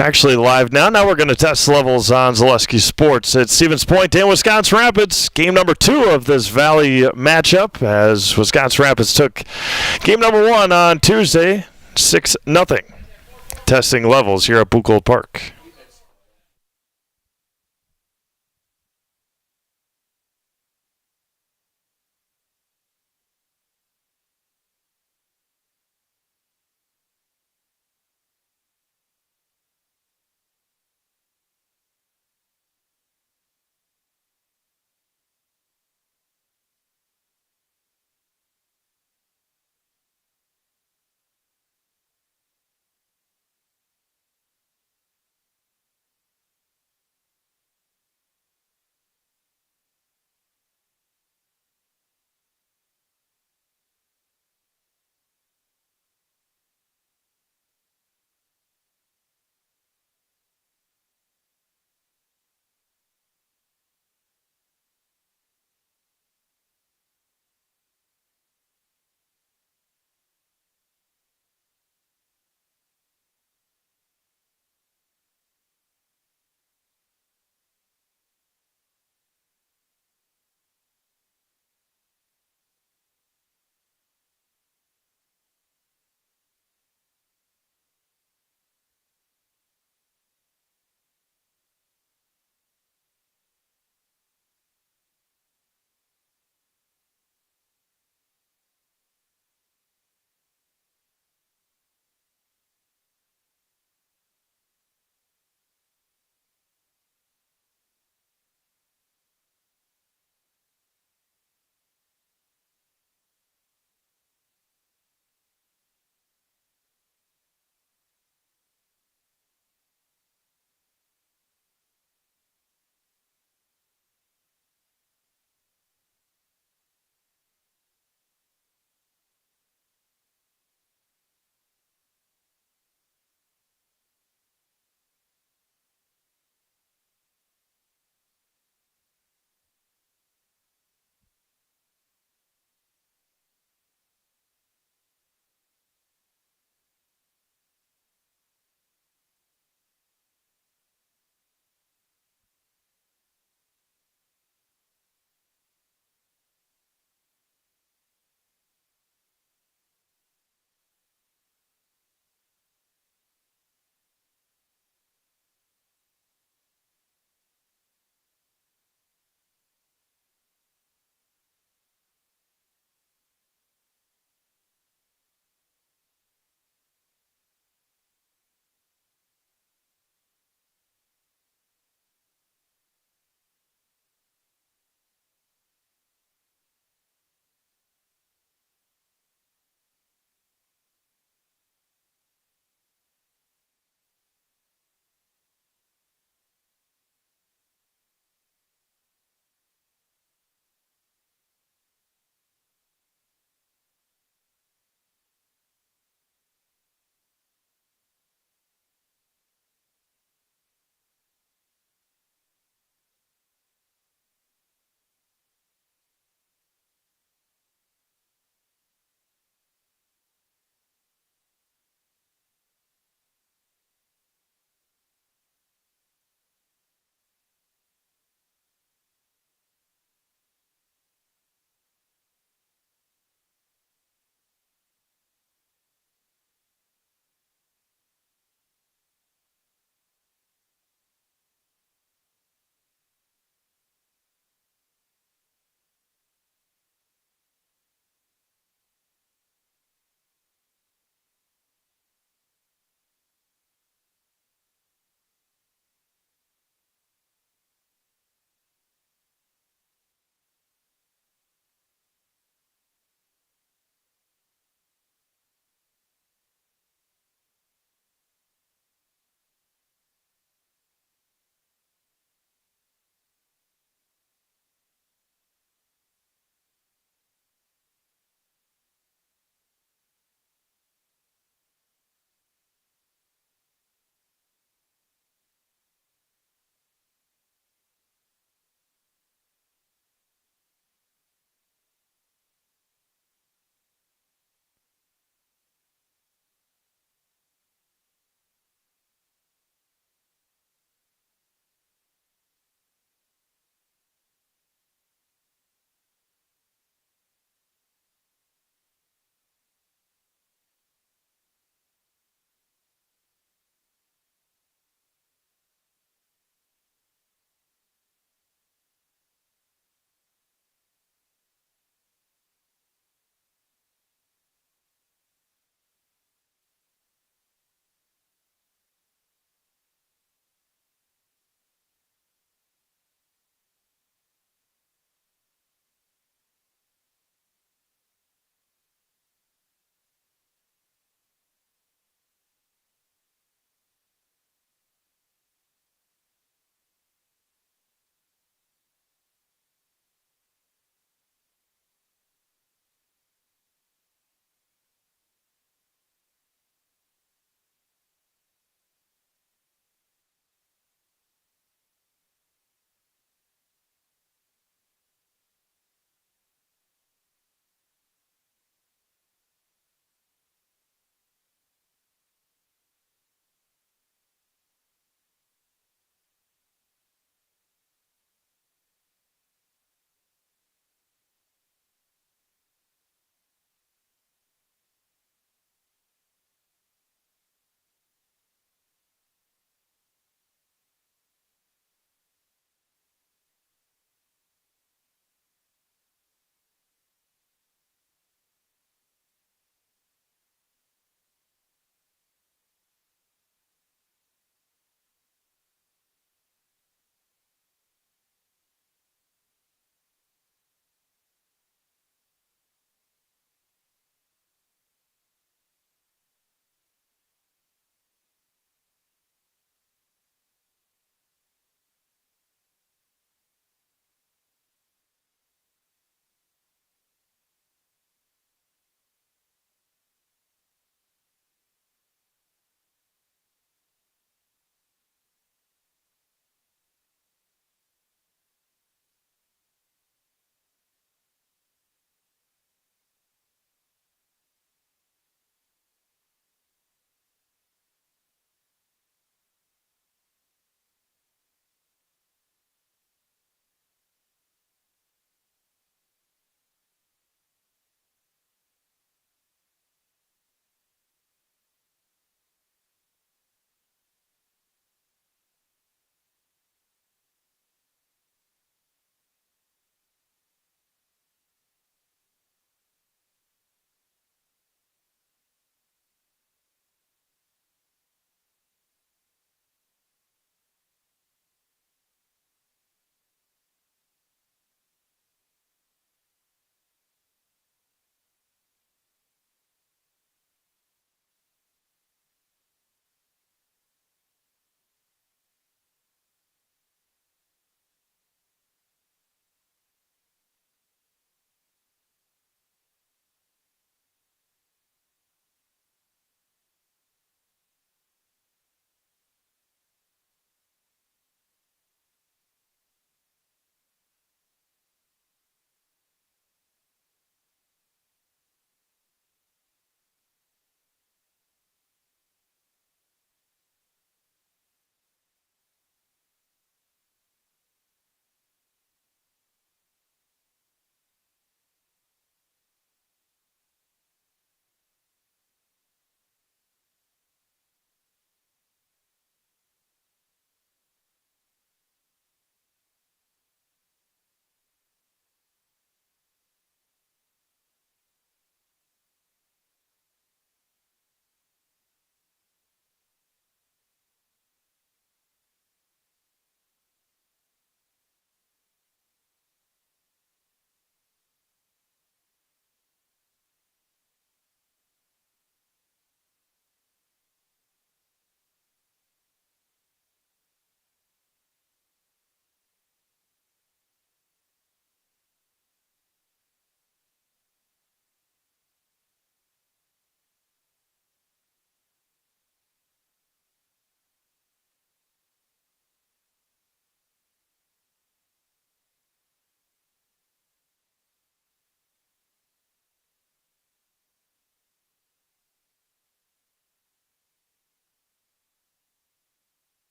Actually live now. Now we're going to test levels on Zaleski Sports at Stevens Point and Wisconsin Rapids. Game number 2 of this Valley matchup as Wisconsin Rapids took game number 1 on Tuesday, 6-0. Testing levels here at Buchholz Park.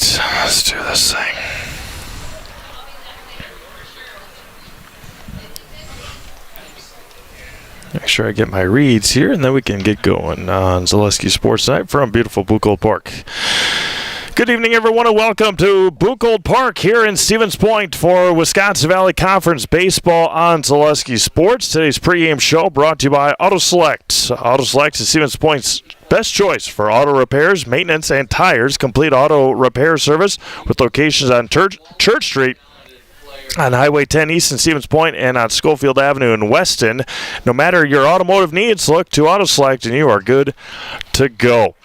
right, let's do this thing. Make sure I get my reads here, and then we can get going on Zaleski Sports Night from beautiful Buchholz Park. Good evening, everyone, and welcome to Buchholz Park here in Stevens Point for Wisconsin Valley Conference Baseball on Zaleski Sports. Today's pregame show brought to you by Auto Select. Auto Select is Stevens Point's best choice for auto repairs, maintenance, and tires. Complete auto repair service with locations on Church Street, on Highway 10 East in Stevens Point, and on Schofield Avenue in Weston. No matter your automotive needs, look to Auto Select and you are good to go.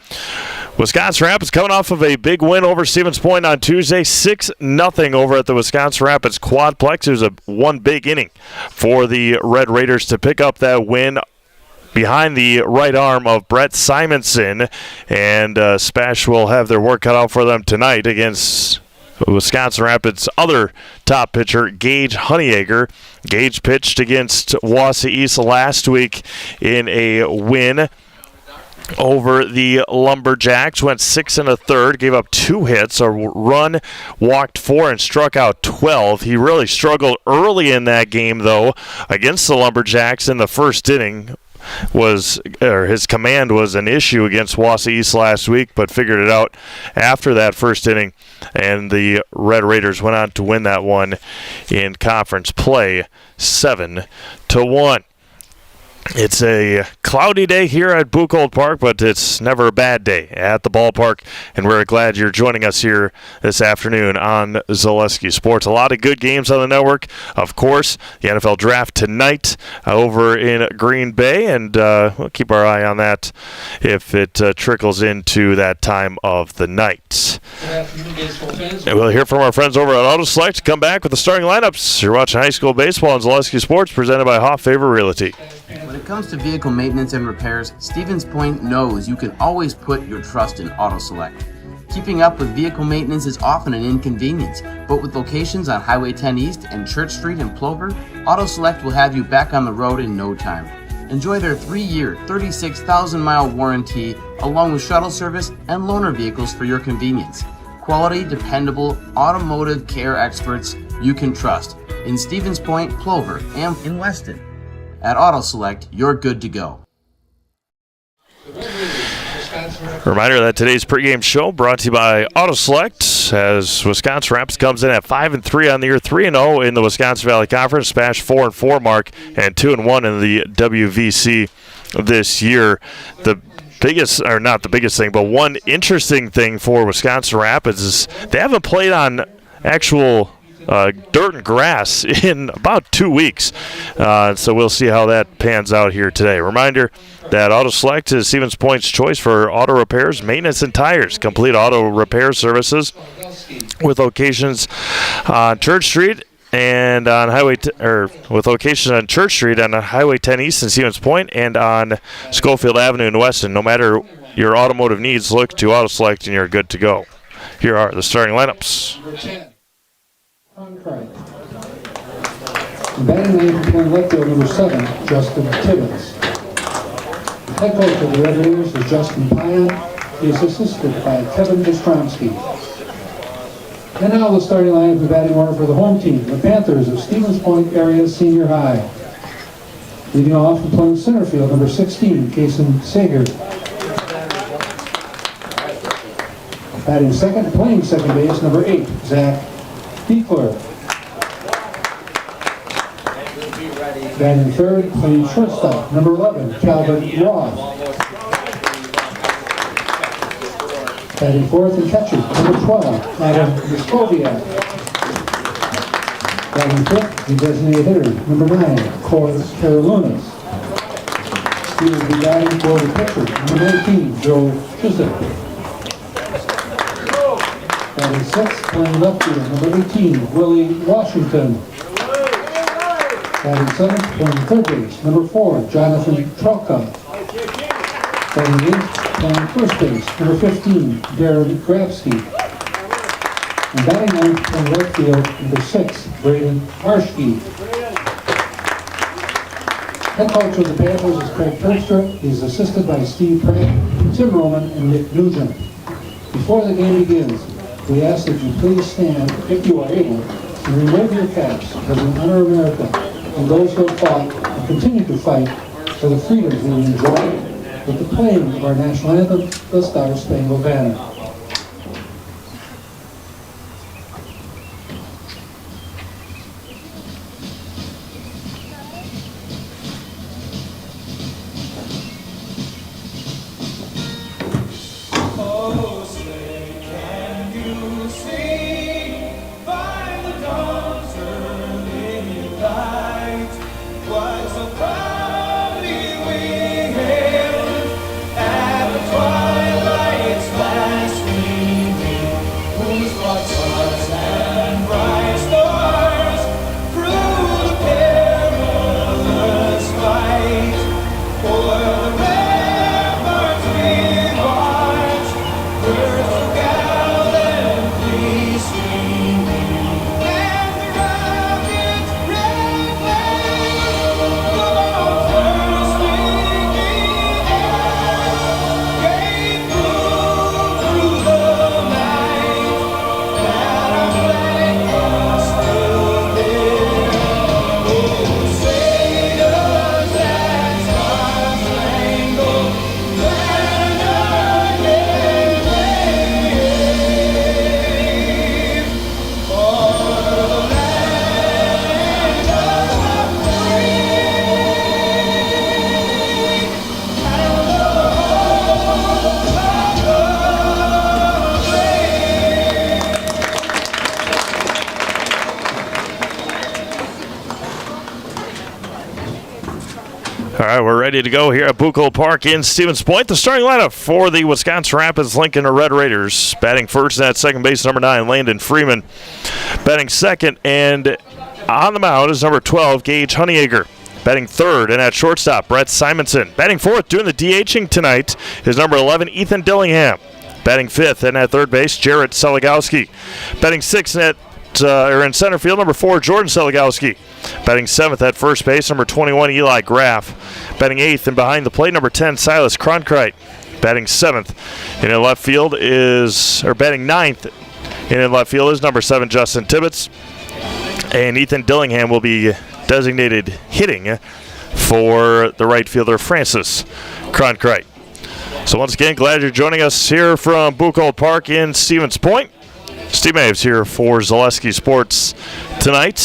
Wisconsin Rapids coming off of a big win over Stevens Point on Tuesday, 6-0 over at the Wisconsin Rapids Quadplex. It was one big inning for the Red Raiders to pick up that win behind the right arm of Brett Simonson, and SPASH will have their work cut out for them tonight against Wisconsin Rapids' other top pitcher, Gage Honeyegger. Gage pitched against Wausau East last week in a win over the Lumberjacks. Went 6 1/3, gave up 2 hits, a run, walked 4, and struck out 12. He really struggled early in that game, though, against the Lumberjacks in the first inning. His command was an issue against Wausau East last week, but figured it out after that first inning, and the Red Raiders went on to win that one in conference play 7-1. It's a cloudy day here at Buchholz Park, but it's never a bad day at the ballpark, and we're glad you're joining us here this afternoon on Zaleski Sports. A lot of good games on the network. Of course, the NFL Draft tonight over in Green Bay, and we'll keep our eye on that if it trickles into that time of the night. And we'll hear from our friends over at Auto Select. Come back with the starting lineups. You're watching high school baseball on Zaleski Sports, presented by Hoff Favor Realty. When it comes to vehicle maintenance and repairs, Stevens Point knows you can always put your trust in Auto Select. Keeping up with vehicle maintenance is often an inconvenience, but with locations on Highway 10 East and Church Street in Plover, Auto Select will have you back on the road in no time. Enjoy their 3-year, 36,000-mile warranty, along with shuttle service and loaner vehicles for your convenience. Quality, dependable, automotive care experts you can trust in Stevens Point, Plover, and in Weston. At Auto Select, you're good to go. Reminder that today's pregame show brought to you by Auto Select, as Wisconsin Rapids comes in at 5-3 on the year, 3-0 in the Wisconsin Valley Conference, SPASH 4-4 mark, and 2-1 in the WVC this year. The biggest, or not the biggest thing, but one interesting thing for Wisconsin Rapids is they haven't played on actual dirt and grass in about 2 weeks. So we'll see how that pans out here today. Reminder that Auto Select is Stevens Point's choice for auto repairs, maintenance, and tires. Complete auto repair services with locations on Church Street and on with locations on Church Street and on Highway 10 East in Stevens Point and on Schofield Avenue in Weston. No matter your automotive needs, look to Auto Select and you're good to go. Here are the starting lineups. Batting lead playing left field, number 7, Justin Tibbetts. Head coach of the Red Raiders is Justin Pyan. He is assisted by Kevin Jastrzomski. And now the starting line of the batting order for the home team, the Panthers of Stevens Point Area Senior High. Leading off and playing center field, number 16, Kason Sager. Batting second, playing second base, number 8, Zach Diekler. Batting third, playing shortstop, number 11, Calvin Roth. Batting fourth and catcher, number 12, Adam Muscoviak. Batting fifth, the designated hitter, number 9, Cole Karolounis. He will be batting for the pitcher, number 19, Joe Chisholm. Batting sixth, playing left field, number 18, Willie Washington. Batting seventh, playing third base, number 4, Jonathan Trelka. Batting eighth, playing first base, number 15, Darren Grabsky. And batting ninth, playing right field, number 6, Braden Harshke. Head coach of the Panthers is Craig Terpstra. He's assisted by Steve Pratt, Tim Roman, and Nick Nugent. Before the game begins, We ask that you please stand, if you are able, and remove your caps as we honor America and those who have fought and continue to fight for the freedoms we enjoy with the playing of our national anthem, the Star-Spangled Banner. All right, we're ready to go here at Buchholz Park in Stevens Point. The starting lineup for the Wisconsin Rapids Lincoln Red Raiders. Batting first at second base, number 9, Landon Freeman. Batting second and on the mound is number 12, Gage Honeyacre. Batting third and at shortstop, Brett Simonson. Batting fourth, doing the DHing tonight, is number 11, Ethan Dillingham. Batting fifth and at third base, Jarrett Seligowski. Batting sixth in center field, number 4, Jordan Seligowski. Batting seventh at first base, number 21, Eli Graff. Batting eighth and behind the plate, number 10, Silas Cronkrite. Batting seventh and in left field batting ninth and in left field is number 7, Justin Tibbetts. And Ethan Dillingham will be designated hitting for the right fielder, Francis Cronkrite. So once again, glad you're joining us here from Buchholz Park in Stevens Point. Steve Maves here for Zaleski Sports tonight.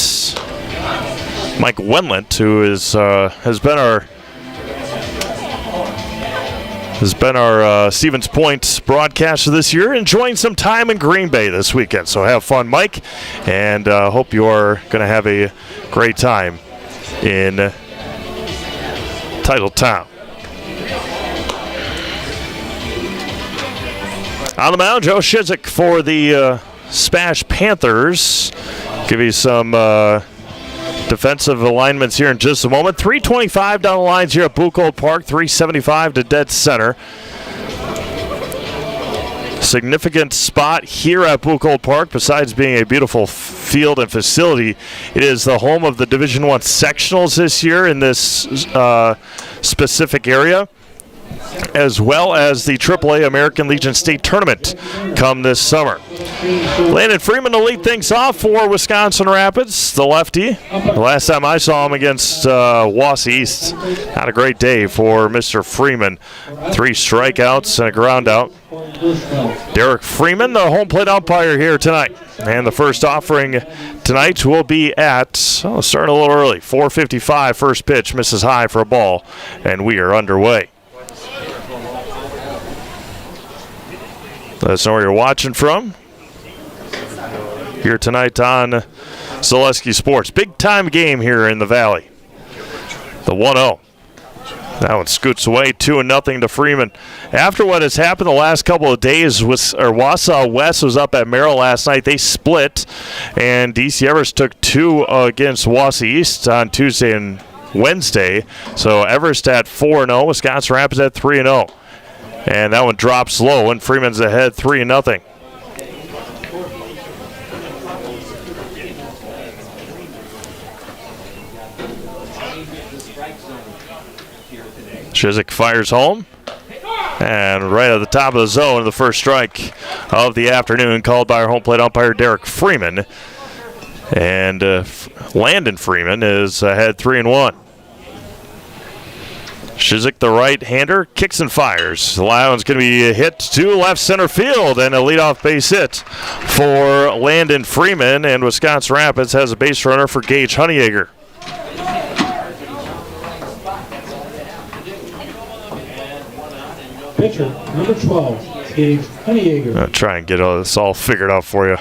Mike Wendlandt, who has been our Stevens Point broadcaster this year, enjoying some time in Green Bay this weekend. So have fun, Mike, and hope you are going to have a great time in Titletown. On the mound, Joe Shizik for the SPASH Panthers. Give you some defensive alignments here in just a moment. 325 down the lines here at Buchholz Park, 375 to dead center. Significant spot here at Buchholz Park, besides being a beautiful field and facility. It is the home of the Division I sectionals this year in this specific area, as well as the AAA American Legion State Tournament come this summer. Landon Freeman will lead things off for Wisconsin Rapids, the lefty. The last time I saw him against Wausau East, not a great day for Mr. Freeman. 3 strikeouts and a ground out. Derek Freeman, the home plate umpire here tonight. And the first offering tonight will be at, starting a little early, 4:55, first pitch, misses high for a ball, and we are underway. Let us know where you're watching from here tonight on Zaleski Sports. Big time game here in the Valley. The 1-0. That one scoots away 2-0 to Freeman. After what has happened the last couple of days, Wausau West was up at Merrill last night. They split, and DC Everest took 2 against Wausau East on Tuesday and Wednesday. So Everest at 4-0, Wisconsin Rapids at 3-0. And that one drops low, and Freeman's ahead 3-0. Shizik fires home. And right at the top of the zone, the first strike of the afternoon called by our home plate umpire, Derek Freeman. And Landon Freeman is ahead 3-1. Shizik, the right-hander, kicks and fires. The Lions going to be hit to left center field, and a leadoff base hit for Landon Freeman. And Wisconsin Rapids has a base runner for Gage Honeyegger. Pitcher, number 12, Gage Honeyegger. I'll try and get all this all figured out for you.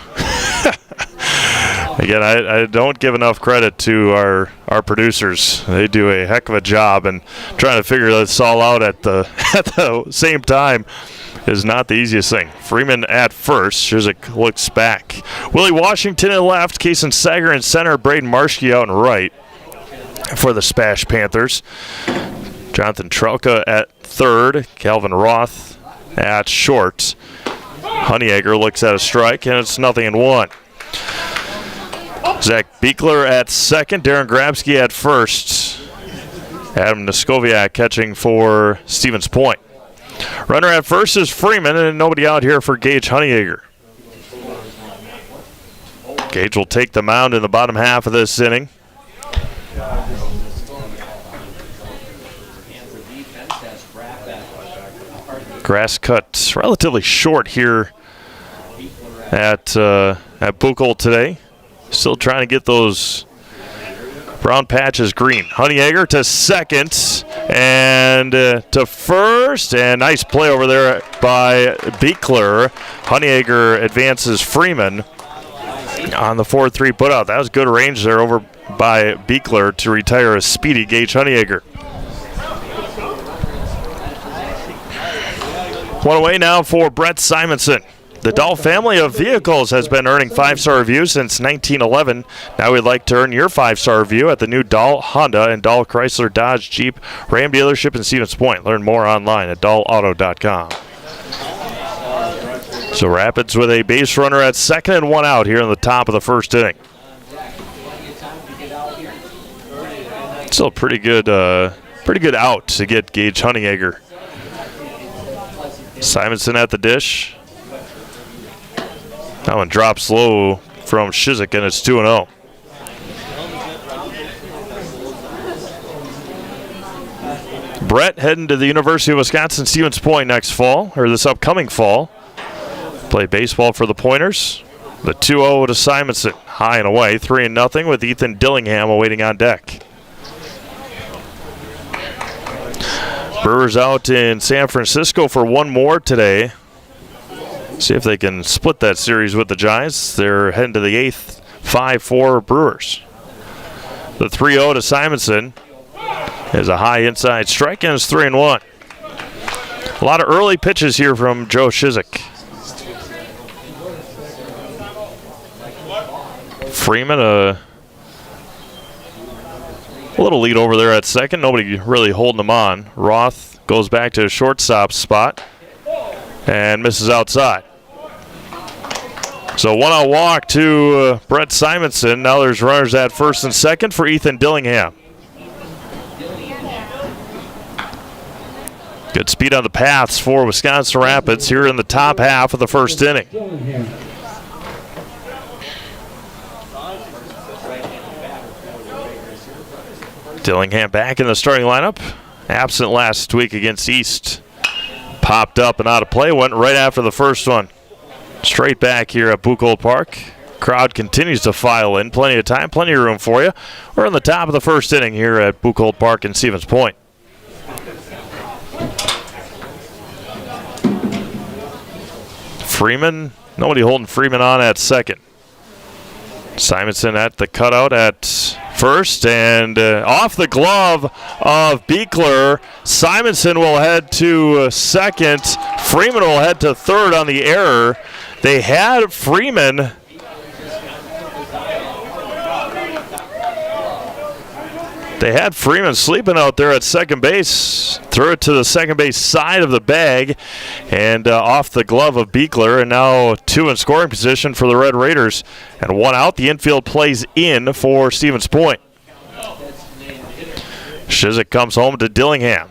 Again, I don't give enough credit to our producers. They do a heck of a job, and trying to figure this all out at the same time is not the easiest thing. Freeman at first. Shizik looks back. Willie Washington in left. Kason Sager in center. Braden Marshke out in right for the SPASH Panthers. Jonathan Trelka at third. Calvin Roth at short. Honeyegger looks at a strike, and it's 0-1. Zach Beekler at second. Darren Grabsky at first. Adam Neskoviak catching for Stevens Point. Runner at first is Freeman, and nobody out here for Gage Honeyegger. Gage will take the mound in the bottom half of this inning. Grass cut relatively short here at Buchholz today. Still trying to get those brown patches green. Honeyegger to second and to first, and nice play over there by Beekler. Honeyegger advances Freeman on the 4-3 putout. That was good range there over by Beekler to retire a speedy Gage Honeyegger. One away now for Brett Simonson. The Dahl family of vehicles has been earning 5-star reviews since 1911. Now we'd like to earn your 5-star review at the new Dahl Honda and Dahl Chrysler Dodge Jeep Ram dealership in Stevens Point. Learn more online at dahlauto.com. So Rapids with a base runner at second and one out here in the top of the first inning. Still pretty good out to get Gage Honeyegger. Simonson at the dish. That one drops low from Shizik, and it's 2-0. Brett heading to the University of Wisconsin Stevens Point next fall, or this upcoming fall. Play baseball for the Pointers. The 2-0 to Simonson, high and away, 3-0 with Ethan Dillingham awaiting on deck. Brewers out in San Francisco for one more today. See if they can split that series with the Giants. They're heading to the 8th, 5-4 Brewers. The 3-0 to Simonson is a high inside strike, and it's 3-1. A lot of early pitches here from Joe Shizik. Freeman, a little lead over there at second. Nobody really holding him on. Roth goes back to a shortstop spot and misses outside. So 1-out walk to Brett Simonson. Now there's runners at first and second for Ethan Dillingham. Good speed on the paths for Wisconsin Rapids here in the top half of the first inning. Dillingham back in the starting lineup. Absent last week against East. Popped up and out of play. Went right after the first one. Straight back here at Buchholz Park. Crowd continues to file in. Plenty of time, plenty of room for you. We're in the top of the first inning here at Buchholz Park in Stevens Point. Freeman, nobody holding Freeman on at second. Simonson at the cutout at first, and off the glove of Beekler. Simonson will head to second. Freeman will head to third on the error. They had Freeman sleeping out there at second base. Threw it to the second base side of the bag and off the glove of Beekler. And now two in scoring position for the Red Raiders. And one out. The infield plays in for Stevens Point. Shizik comes home to Dillingham.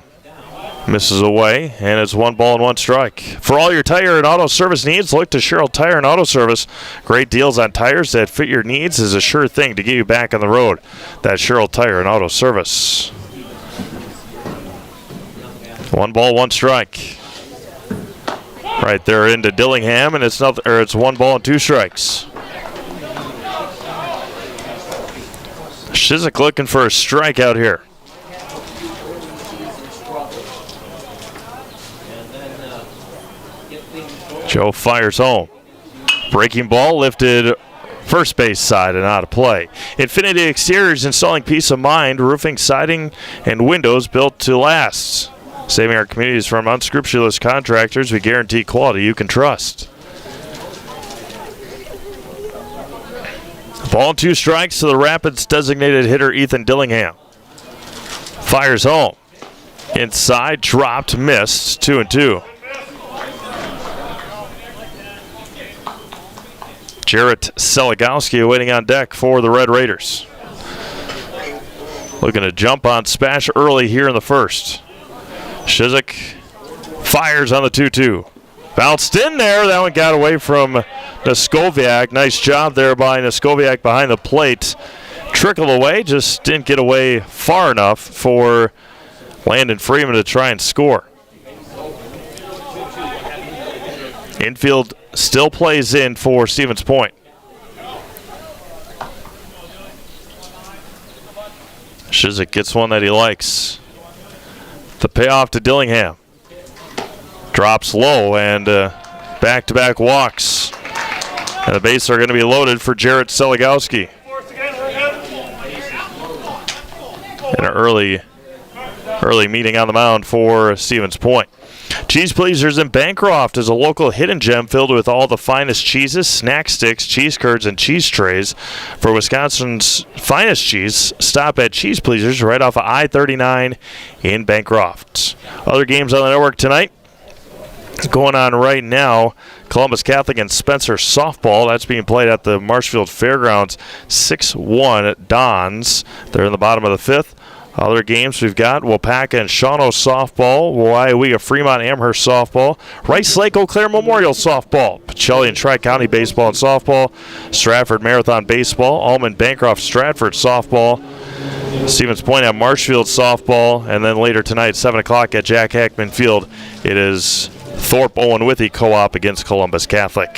Misses away, and it's 1 ball and 1 strike. For all your tire and auto service needs, look to Sherrill Tire and Auto Service. Great deals on tires that fit your needs is a sure thing to get you back on the road. That's Sherrill Tire and Auto Service. 1 ball, 1 strike. Right there into Dillingham, and it's 1 ball and 2 strikes. Shizik looking for a strikeout here. Joe fires home. Breaking ball lifted first base side and out of play. Infinity Exteriors, installing peace of mind, roofing, siding, and windows built to last. Saving our communities from unscrupulous contractors, we guarantee quality you can trust. 1 ball and 2 strikes to the Rapids designated hitter Ethan Dillingham. Fires home. Inside, dropped, missed, 2-2. Jarrett Seligowski waiting on deck for the Red Raiders. Looking to jump on SPASH early here in the first. Shizik fires on the 2-2. Bounced in there. That one got away from Neskoviak. Nice job there by Neskoviak behind the plate. Trickled away, just didn't get away far enough for Landon Freeman to try and score. Infield still plays in for Stevens Point. Shizik gets one that he likes. The payoff to Dillingham. Drops low and back-to-back walks. And the bases are going to be loaded for Jarrett Seligowski. An early meeting on the mound for Stevens Point. Cheese Pleasers in Bancroft is a local hidden gem filled with all the finest cheeses, snack sticks, cheese curds, and cheese trays. For Wisconsin's finest cheese, stop at Cheese Pleasers right off of I-39 in Bancroft. Other games on the network tonight going on right now. Columbus Catholic and Spencer softball. That's being played at the Marshfield Fairgrounds. 6-1 Dons. They're in the bottom of the 5th. Other games we've got Wapaka and Shawano softball, WIAA Fremont Amherst softball, Rice Lake Eau Claire Memorial softball, Pacelli and Tri-County baseball and softball, Stratford Marathon baseball, Almond Bancroft Stratford softball, Stevens Point at Marshfield softball, and then later tonight, 7 o'clock at Jack Hackman Field, it is Thorpe Owen Withy co-op against Columbus Catholic.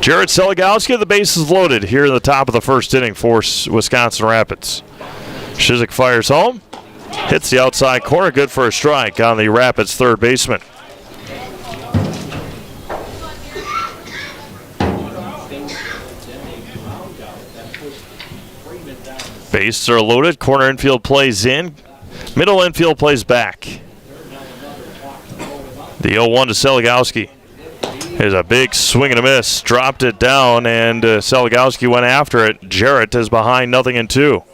Jarrett Seligowski, the bases loaded here in the top of the first inning for Wisconsin Rapids. Shizik fires home, hits the outside corner, good for a strike on the Rapids third baseman. Bases are loaded, corner infield plays in, middle infield plays back. The 0-1 to Seligowski. There's a big swing and a miss, dropped it down, and Seligowski went after it. Jarrett is behind 0-2.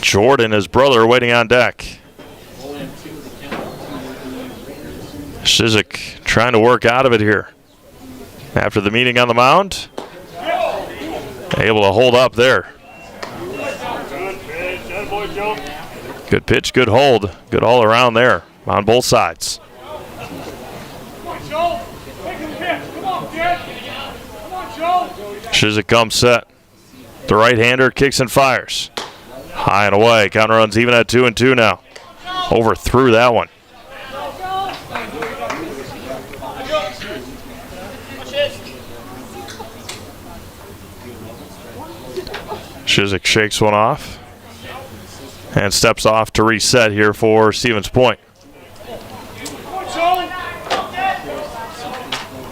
Jordan, his brother, waiting on deck. Shizik trying to work out of it here. After the meeting on the mound, able to hold up there. Good pitch, good hold, good all around there on both sides. Shizik comes set. The right-hander kicks and fires. High and away. Counter runs even at 2-2 now. Overthrew that one. Shizik shakes one off and steps off to reset here for Stevens Point.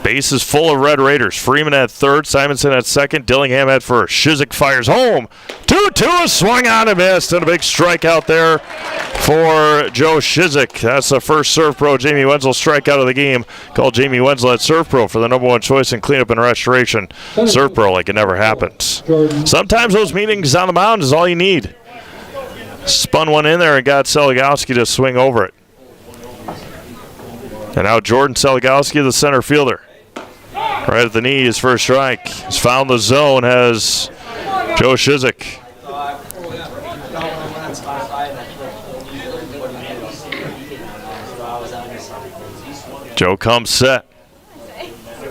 Base is full of Red Raiders. Freeman at third, Simonson at second, Dillingham at first. Shizik fires home. 2-2, a swung on and missed, and a big strikeout there for Joe Shizik. That's the first Serve Pro Jamie Wenzel strikeout of the game. Call Jamie Wenzel at Serve Pro for the #1 choice in cleanup and restoration. Serve Pro like it never happens. Sometimes those meetings on the mound is all you need. Spun one in there and got Seligowski to swing over it. And now Jordan Seligowski, the center fielder. Right at the knee, his first strike. He's found the zone, has Joe Shizik. Joe comes set.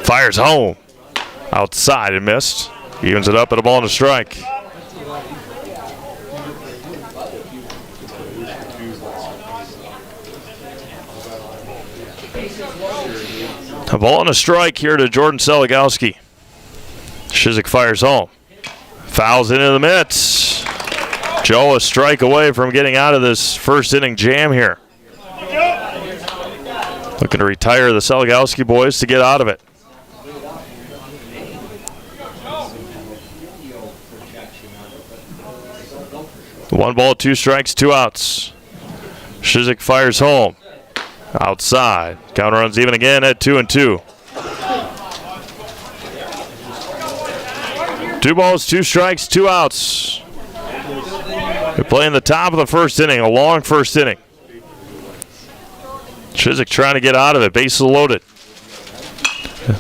Fires home. Outside and missed. Evens it up at a ball and a strike. A ball and a strike here to Jordan Seligowski. Shizik fires home. Fouls into the mitts. Joe a strike away from getting out of this first inning jam here. Looking to retire the Seligowski boys to get out of it. One ball, two strikes, two outs. Shizik fires home. Outside. Count runs even again at 2-2. 2 balls, 2 strikes, 2 outs. We're playing the top of the first inning, a long first inning. Shizik trying to get out of it, bases loaded.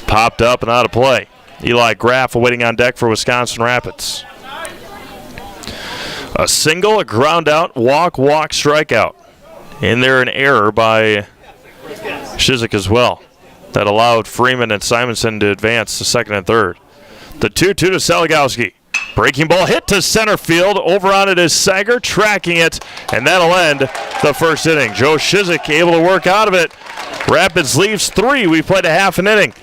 Popped up and out of play. Eli Graff waiting on deck for Wisconsin Rapids. A single, a ground out, walk, strikeout. In there an error by Shizik as well. That allowed Freeman and Simonson to advance to second and third. The 2-2 to Seligowski. Breaking ball hit to center field. Over on it is Sager, tracking it, and that'll end the first inning. Joe Shizik able to work out of it. Rapids leaves 3. We played a half an inning.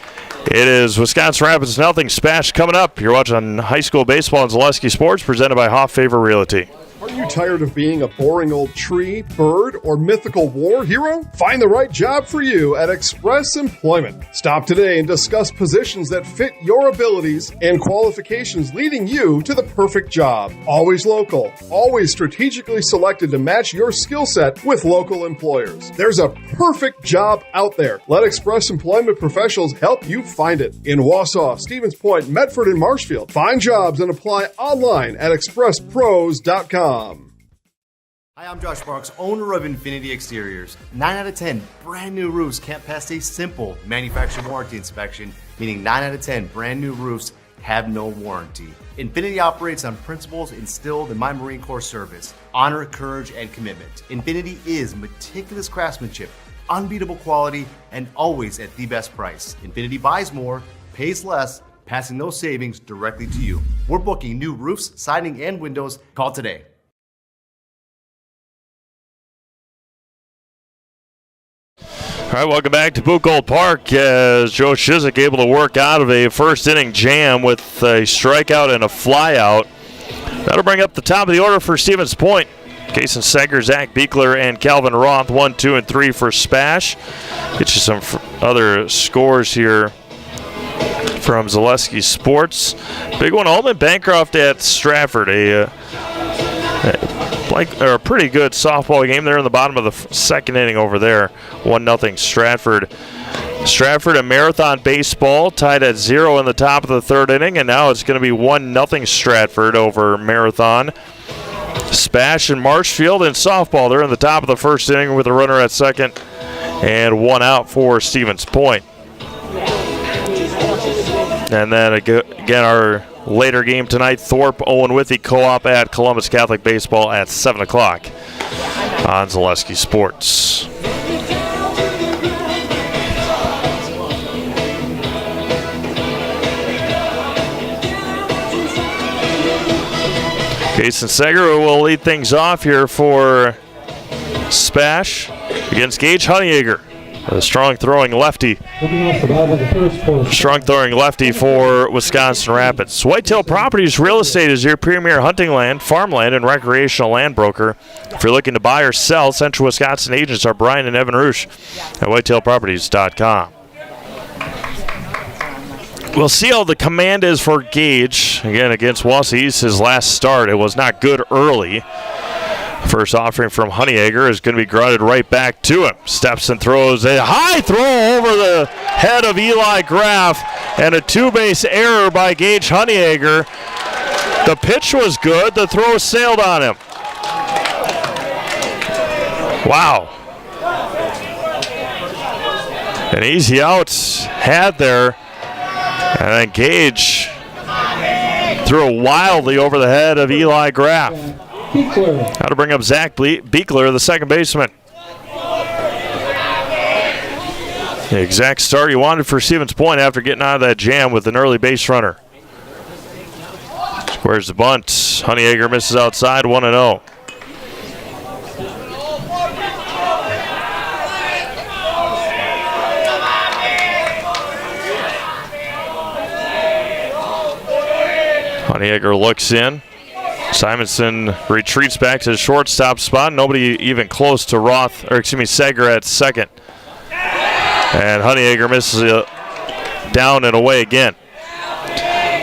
It is Wisconsin Rapids 0. SPASH coming up. You're watching high school baseball on Zaleski Sports, presented by Hoff Favor Realty. Are you tired of being a boring old tree, bird, or mythical war hero? Find the right job for you at Express Employment. Stop today and discuss positions that fit your abilities and qualifications, leading you to the perfect job. Always local, always strategically selected to match your skill set with local employers. There's a perfect job out there. Let Express Employment professionals help you find it. In Wausau, Stevens Point, Medford, and Marshfield. Find jobs and apply online at expresspros.com. Hi, I'm Josh Marks, owner of Infinity Exteriors. 9 out of 10 brand new roofs can't pass a simple manufacturer warranty inspection, meaning 9 out of 10 brand new roofs have no warranty. Infinity operates on principles instilled in my Marine Corps service: honor, courage, and commitment. Infinity is meticulous craftsmanship, unbeatable quality, and always at the best price. Infinity buys more, pays less, passing those savings directly to you. We're booking new roofs, siding, and windows. Call today. All right, welcome back to Boot Gold Park as Joe Shizik able to work out of a first inning jam with a strikeout and a flyout. That'll bring up the top of the order for Stevens Point. Kason Sager, Zach Beekler, and Calvin Roth, 1, 2, and 3 for SPASH. Get you some other scores here from Zaleski Sports. Big one, Holman Bancroft at Stratford. A pretty good softball game there in the bottom of the second inning over there. 1-0 Stratford. Stratford and Marathon Baseball tied at 0 in the top of the third inning, and now it's going to be 1-0 Stratford over Marathon. SPASH and Marshfield in softball. They're in the top of the first inning with a runner at second and 1 out for Stevens Point. And then again, our later game tonight, Thorpe Owen Withy Co-op at Columbus Catholic Baseball at 7 o'clock on Zaleski Sports. Kason Sager will lead things off here for SPASH against Gage Honeyegger. A strong throwing lefty for Wisconsin Rapids. Whitetail Properties Real Estate is your premier hunting land, farmland, and recreational land broker. If you're looking to buy or sell, Central Wisconsin agents are Brian and Evan Roosh at whitetailproperties.com. We'll see how the command is for Gage. Again, against Wausau East, his last start. It was not good early. First offering from Honeyegger is going to be grounded right back to him. Steps and throws a high throw over the head of Eli Graff, and a two-base error by Gage Honeyegger. The pitch was good. The throw sailed on him. Wow. An easy out had there. And then Gage threw it wildly over the head of Eli Graff. How to bring up Zach Beekler, the second baseman. The exact start you wanted for Stevens Point after getting out of that jam with an early base runner. Squares the bunt. Honeyegger misses outside, 1-0. Honeyegger looks in. Simonson retreats back to the shortstop spot. Nobody even close to Sager at second. And Honeyegger misses it down and away again.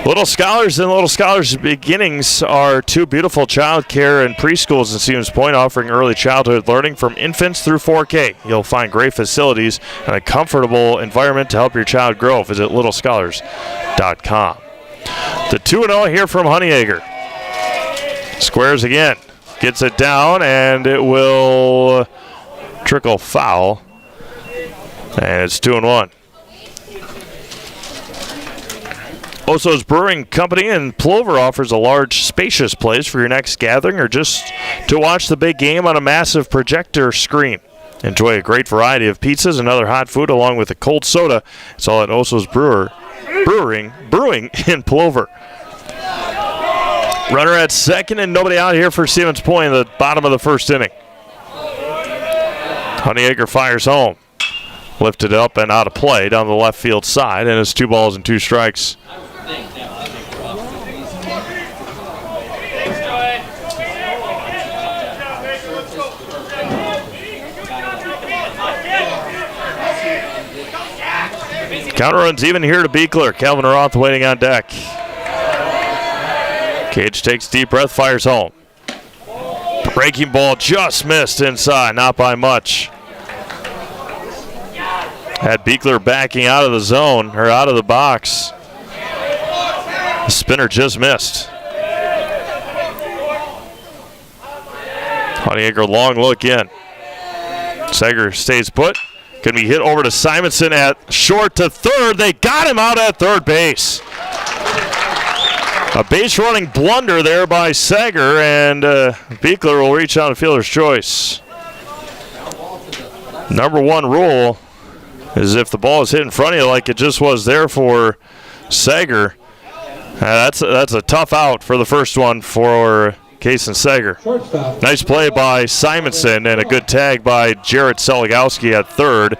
Little Scholars and Little Scholars Beginnings are two beautiful child care and preschools in Stevens Point, offering early childhood learning from infants through 4K. You'll find great facilities and a comfortable environment to help your child grow. Visit littlescholars.com. The 2-0 here from Honeyegger. Squares again. Gets it down, and it will trickle foul. And it's 2-1. Oso's Brewing Company in Plover offers a large, spacious place for your next gathering or just to watch the big game on a massive projector screen. Enjoy a great variety of pizzas and other hot food along with a cold soda. It's all at Oso's Brewing in Plover. Runner at second and nobody out here for Stevens Point in the bottom of the first inning. Honeyegger fires home. Lifted up and out of play down the left field side, and it's 2 balls and 2 strikes. Counter runs even here to Beekler. Calvin Roth waiting on deck. Cage takes a deep breath, fires home. Breaking ball just missed inside, not by much. Had Beekler backing out of the zone, or out of the box. The spinner just missed. Honeyegger long look in. Sager stays put. Can be hit over to Simonson at short to third. They got him out at third base. A base running blunder there by Sager, and Beekler will reach out to fielder's choice. Number 1 rule is if the ball is hit in front of you like it just was there for Sager, that's a tough out for the first one for Kason Sager. Nice play by Simonson and a good tag by Jarrett Seligowski at third.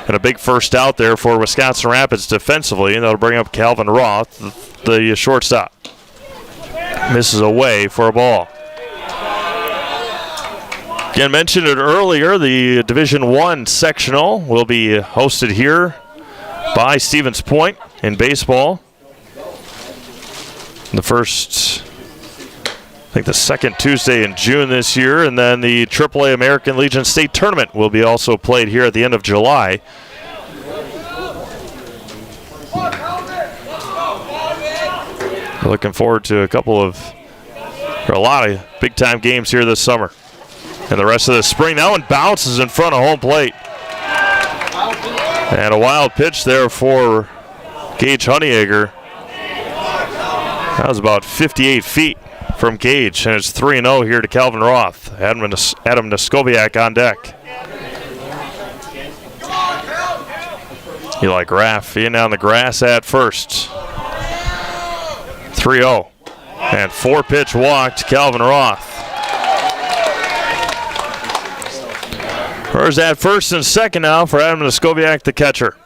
And a big first out there for Wisconsin Rapids defensively, and that'll bring up Calvin Roth, the shortstop. Misses away for a ball. Again, mentioned it earlier, the Division I sectional will be hosted here by Stevens Point in baseball. The second Tuesday in June this year, and then the AAA American Legion State Tournament will be also played here at the end of July. Looking forward to a lot of big-time games here this summer. And the rest of the spring. That one bounces in front of home plate. And a wild pitch there for Gage Honeyegger. That was about 58 feet from Gage, and it's 3-0 here to Calvin Roth. Adam Neskoviak on deck. Eli Graff in on the grass at first. 3-0. And 4-pitch walk to Calvin Roth. Runners at first and second now for Adam Neskoviak, the catcher.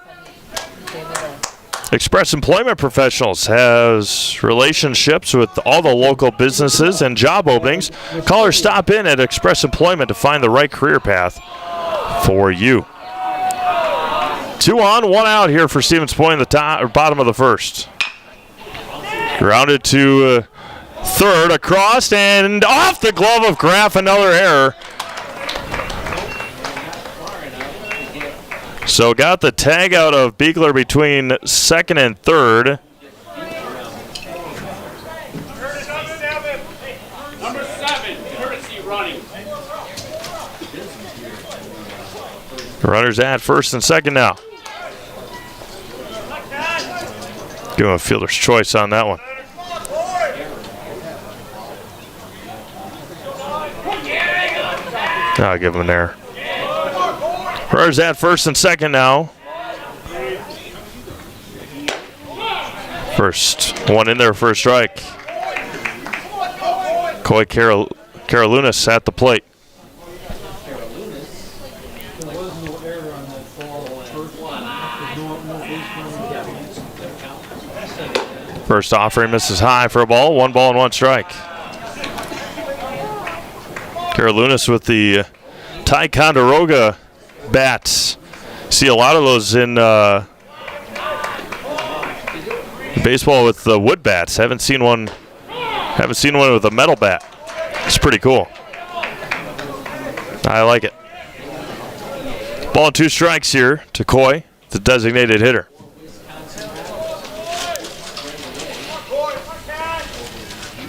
Express Employment Professionals has relationships with all the local businesses and job openings. Call or stop in at Express Employment to find the right career path for you. 2 on, 1 out here for Stevens Point in the bottom of the first. Grounded to third, across, and off the glove of Graff, another error. So got the tag out of Beekler between second and third. Number 7, courtesy running. Runners at first and second now. Give him a fielder's choice on that one. I'll give him an error. Runners at first and second now First one in there for a strike. Coy Karolounis at the plate. First offering misses high for a ball. 1 ball and 1 strike. Karolounis with the Ticonderoga bats. See a lot of those in baseball with the wood bats. Haven't seen one with a metal bat. It's pretty cool. I like it. Ball and 2 strikes here to Coy, the designated hitter.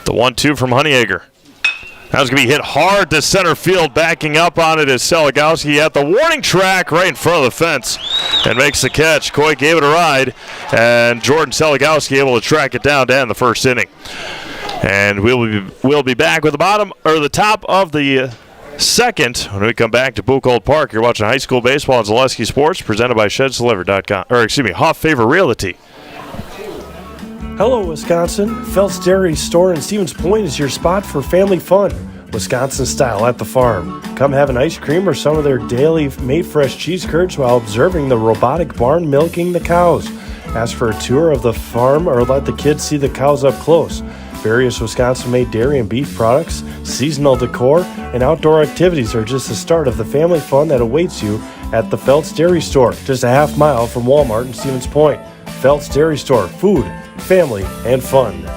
The 1-2 from Honeyegger. That was going to be hit hard to center field. Backing up on it is Seligowski at the warning track right in front of the fence and makes the catch. Coy gave it a ride, and Jordan Seligowski able to track it down to end the first inning. And we'll be back with the top of the second when we come back to Buchholz Park. You're watching high school baseball on Zaleski Sports, presented by Huff Favor Realty. Hello, Wisconsin. Felt's Dairy Store in Stevens Point is your spot for family fun. Wisconsin style at the farm. Come have an ice cream or some of their daily made fresh cheese curds while observing the robotic barn milking the cows. Ask for a tour of the farm or let the kids see the cows up close. Various Wisconsin-made dairy and beef products, seasonal decor, and outdoor activities are just the start of the family fun that awaits you at the Felt's Dairy Store, just a half mile from Walmart in Stevens Point. Felt's Dairy Store, food, family, and fun.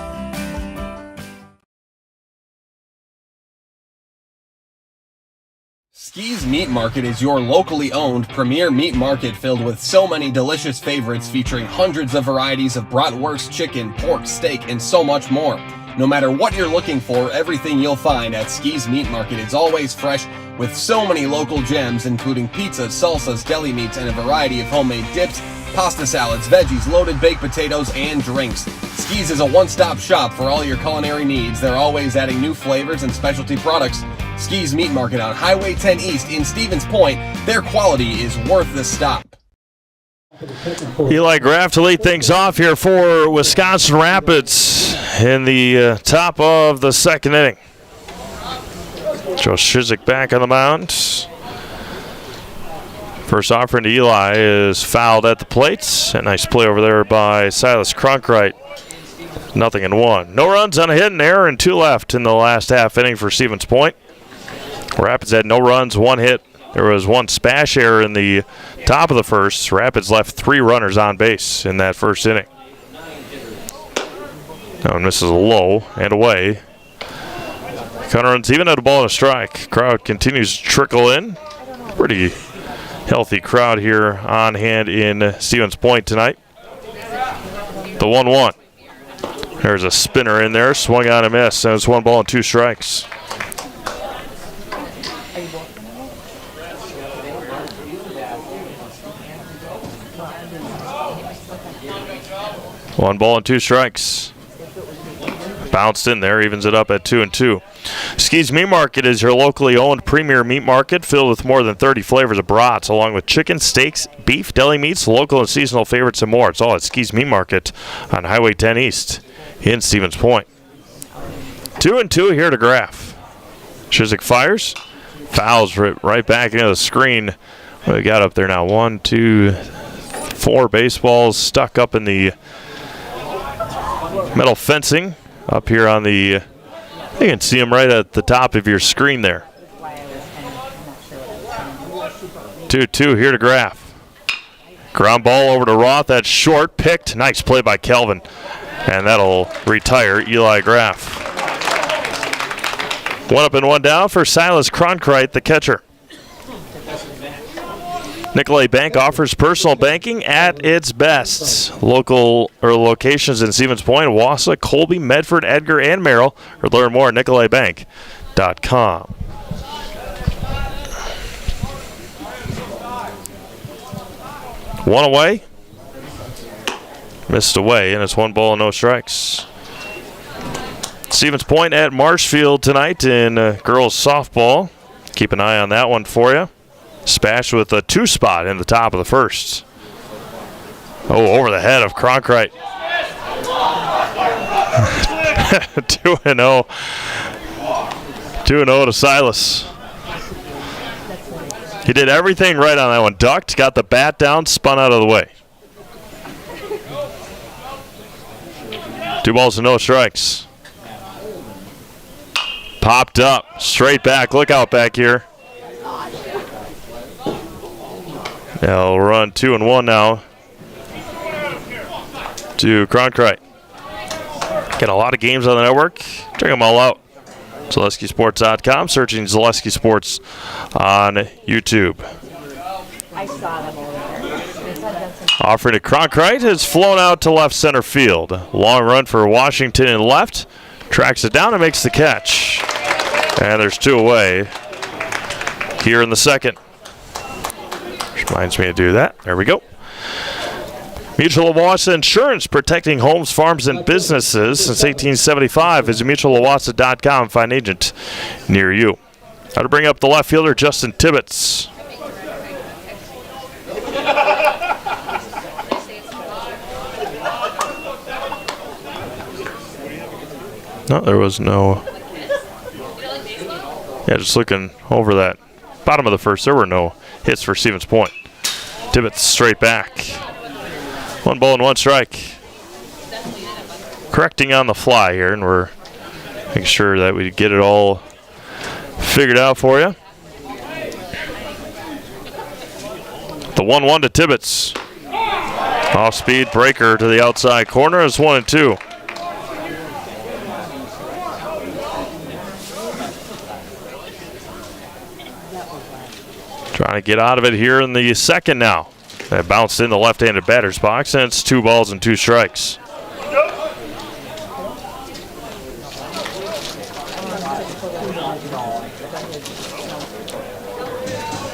Ski's Meat Market is your locally owned premier meat market filled with so many delicious favorites featuring hundreds of varieties of bratwurst, chicken, pork, steak, and so much more. No matter what you're looking for, everything you'll find at Ski's Meat Market is always fresh with so many local gems including pizzas, salsas, deli meats, and a variety of homemade dips, pasta salads, veggies, loaded baked potatoes, and drinks. Ski's is a one-stop shop for all your culinary needs. They're always adding new flavors and specialty products. Ski's Meat Market on Highway 10 East in Stevens Point. Their quality is worth the stop. Eli Graff to lead things off here for Wisconsin Rapids in the top of the second inning. Joe Shizik back on the mound. First offering to Eli is fouled at the plate. A nice play over there by Silas Cronkright. 0-1. No runs on a hit and error and 2 left in the last half inning for Stevens Point. Rapids had no runs, 1 hit. There was 1 SPASH error in the top of the first. Rapids left 3 runners on base in that first inning. That one misses low and away. Counter runs even at a ball and a strike. Crowd continues to trickle in. Pretty healthy crowd here on hand in Stevens Point tonight. The 1-1. There's a spinner in there, swung on a miss, and it's 1 ball and 2 strikes. One ball and 2 strikes. Bounced in there, evens it up at 2-2. Ski's Meat Market is your locally owned premier meat market filled with more than 30 flavors of brats, along with chicken, steaks, beef, deli meats, local and seasonal favorites, and more. It's all at Ski's Meat Market on Highway 10 East in Stevens Point. 2-2 here to Graff. Shizik fires. Fouls right back into the screen. What do we got up there now? 1, 2, 4 baseballs stuck up in the metal fencing up here on the, you can see them right at the top of your screen there. 2-2 here to Graff. Ground ball over to Roth. That's short, picked. Nice play by Kelvin. And that'll retire Eli Graff. 1 up and 1 down for Silas Cronkright, the catcher. Nicolay Bank offers personal banking at its best. Local or locations in Stevens Point, Wausau, Colby, Medford, Edgar, and Merrill. Or learn more at nicolaybank.com. One away. Missed away, and it's 1 ball and no strikes. Stevens Point at Marshfield tonight in girls softball. Keep an eye on that one for you. SPASH with a 2 spot in the top of the first. Oh, over the head of Cronkright. 2-0. 2-0 to Silas. He did everything right on that one. Ducked, got the bat down, spun out of the way. 2 balls and no strikes. Popped up, straight back. Look out back here. Now we'll run 2-1 now to Cronkite. Got a lot of games on the network. Check them all out. ZaleskiSports.com, searching Zaleski Sports on YouTube. I saw them over there. Offering to Cronkite has flown out to left center field. Long run for Washington in left. Tracks it down and makes the catch. And there's 2 away here in the second. Which reminds me to do that. There we go. Mutual of Wausau Insurance, protecting homes, farms, and businesses since 1875. Visit mutualowassa.com and find an agent near you. How to bring up the left fielder, Justin Tibbetts. No, there was no. Yeah, just looking over that bottom of the first, there were no hits for Stevens Point. Tibbetts straight back. 1 ball and 1 strike. Correcting on the fly here, and we're making sure that we get it all figured out for you. The 1-1 to Tibbetts. Off-speed breaker to the outside corner is 1-2. Trying to get out of it here in the second now. That bounced in the left-handed batter's box, and it's 2 balls and 2 strikes.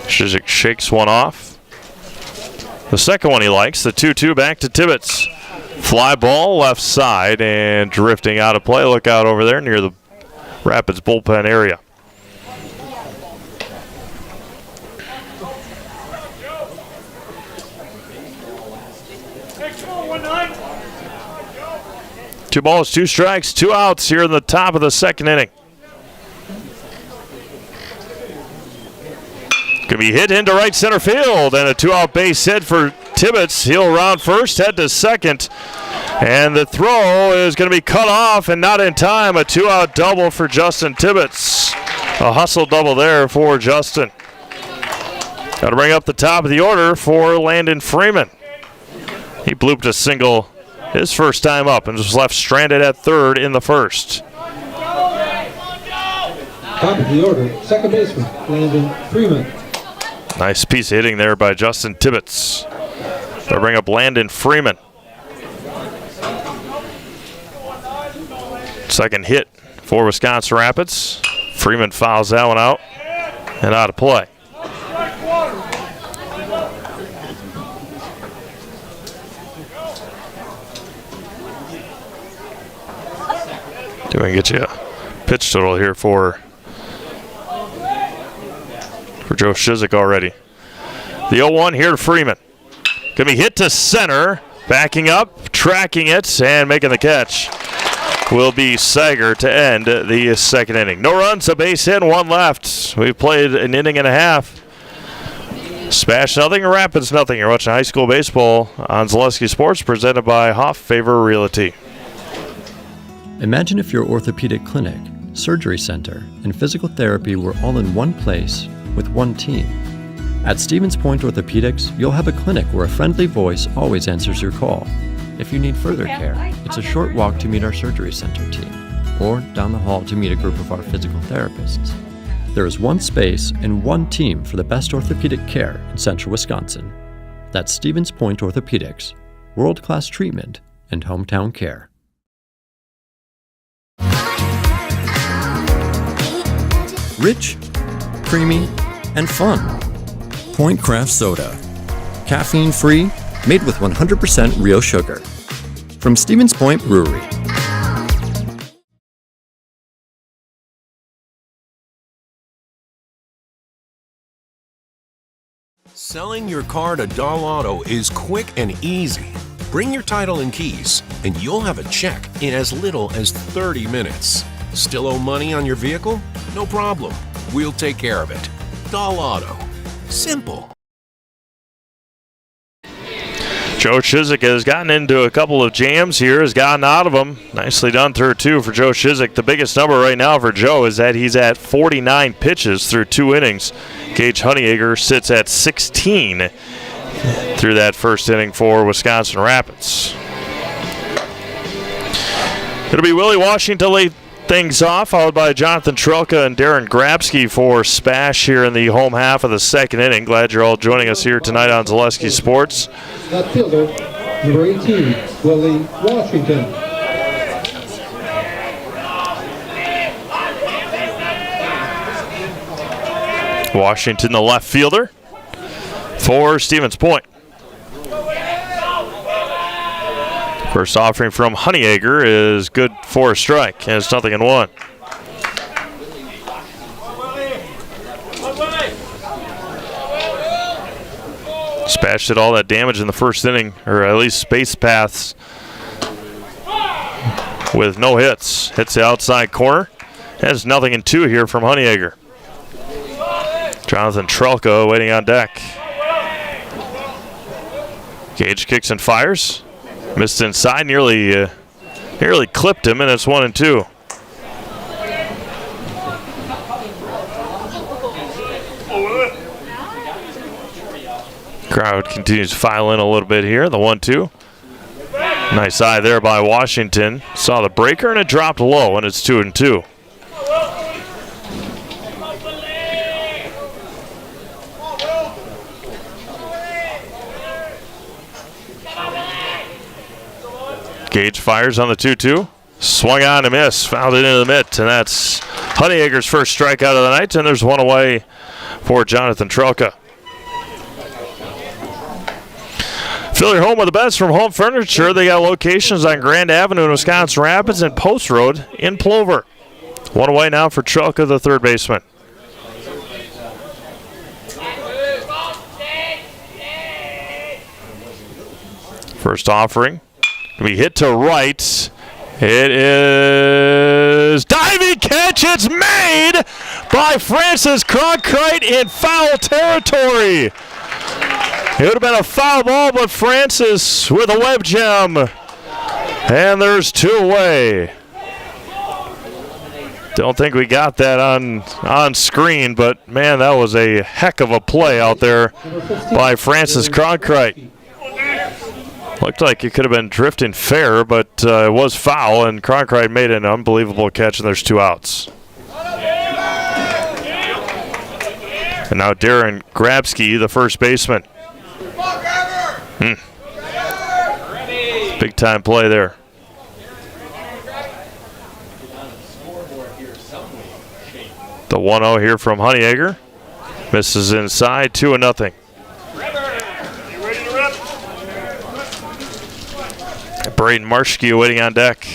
Shizik shakes one off. The second one he likes, the 2-2 back to Tibbetts. Fly ball left side and drifting out of play. Look out over there near the Rapids bullpen area. Two balls, 2 strikes, 2 outs here in the top of the second inning. Gonna be hit into right center field, and a 2-out base hit for Tibbetts. He'll round first, head to second, and the throw is gonna be cut off and not in time. A 2-out double for Justin Tibbetts. A hustle double there for Justin. Got to bring up the top of the order for Landon Freeman. He blooped a single his first time up and was left stranded at third in the first. Top of the order, second baseman, Landon Freeman. Nice piece of hitting there by Justin Tibbetts. They'll bring up Landon Freeman. Second hit for Wisconsin Rapids. Freeman fouls that one out and out of play. Do we get you a pitch total here for Joe Shizik already. The 0-1 here to Freeman. Gonna be hit to center, backing up, tracking it, and making the catch will be Sager to end the second inning. No runs, a base hit, 1 left. We've played an inning and a half. SPASH nothing, Rapids nothing. You're watching high school baseball on Zaleski Sports, presented by Hoff Favor Realty. Imagine if your orthopedic clinic, surgery center, and physical therapy were all in one place with one team. At Stevens Point Orthopedics, you'll have a clinic where a friendly voice always answers your call. If you need further care, it's a short walk to meet our surgery center team, or down the hall to meet a group of our physical therapists. There is one space and one team for the best orthopedic care in central Wisconsin. That's Stevens Point Orthopedics, world-class treatment and hometown care. Rich, creamy, and fun. Point Craft Soda. Caffeine-free, made with 100% real sugar. From Stevens Point Brewery. Selling your car to Dahl Auto is quick and easy. Bring your title and keys, and you'll have a check in as little as 30 minutes. Still owe money on your vehicle? No problem. We'll take care of it. Dahl Auto. Simple. Joe Chizik has gotten into a couple of jams here, has gotten out of them. Nicely done through 2 for Joe Chizik. The biggest number right now for Joe is that he's at 49 pitches through 2 innings. Gage Honeyegger sits at 16 through that first inning for Wisconsin Rapids. It'll be Willie Washington to lead things off, followed by Jonathan Trelka and Darren Grabsky for SPASH here in the home half of the second inning. Glad you're all joining us here tonight on Zaleski Sports. Left fielder, number 18, Willie Washington. Washington, the left fielder for Stevens Point. First offering from Honeyegger is good for a strike, and it's 0-1. SPASH did all that damage in the first inning, or at least space paths, with no hits. Hits the outside corner. That's 0-2 here from Honeyegger. Jonathan Trelka waiting on deck. Gage kicks and fires. Missed inside, nearly clipped him, and it's 1-2. Crowd continues to file in a little bit here. The 1-2. Nice eye there by Washington. Saw the breaker, and it dropped low, and it's 2-2. Gage fires on the 2-2. Swung on and miss. Fouled it into the mitt, and that's Honeyegger's first strikeout of the night, and there's one away for Jonathan Trelka. Fill your home with the best from Home Furniture. They got locations on Grand Avenue in Wisconsin Rapids and Post Road in Plover. One away now for Trelka, the third baseman. First offering. We hit to right. It is diving catch. It's made by Francis Cronkite in foul territory. It would have been a foul ball, but Francis with a web gem. And there's 2 away. Don't think we got that on screen, but man, that was a heck of a play out there by Francis Cronkite. Looked like it could have been drifting fair, but it was foul, and Cronkite made an unbelievable catch, and there's 2 outs. And now Darren Grabsky, the first baseman. Big time play there. The 1-0 here from Honeyegger. Misses inside, 2-0. Braden Marshke waiting on deck.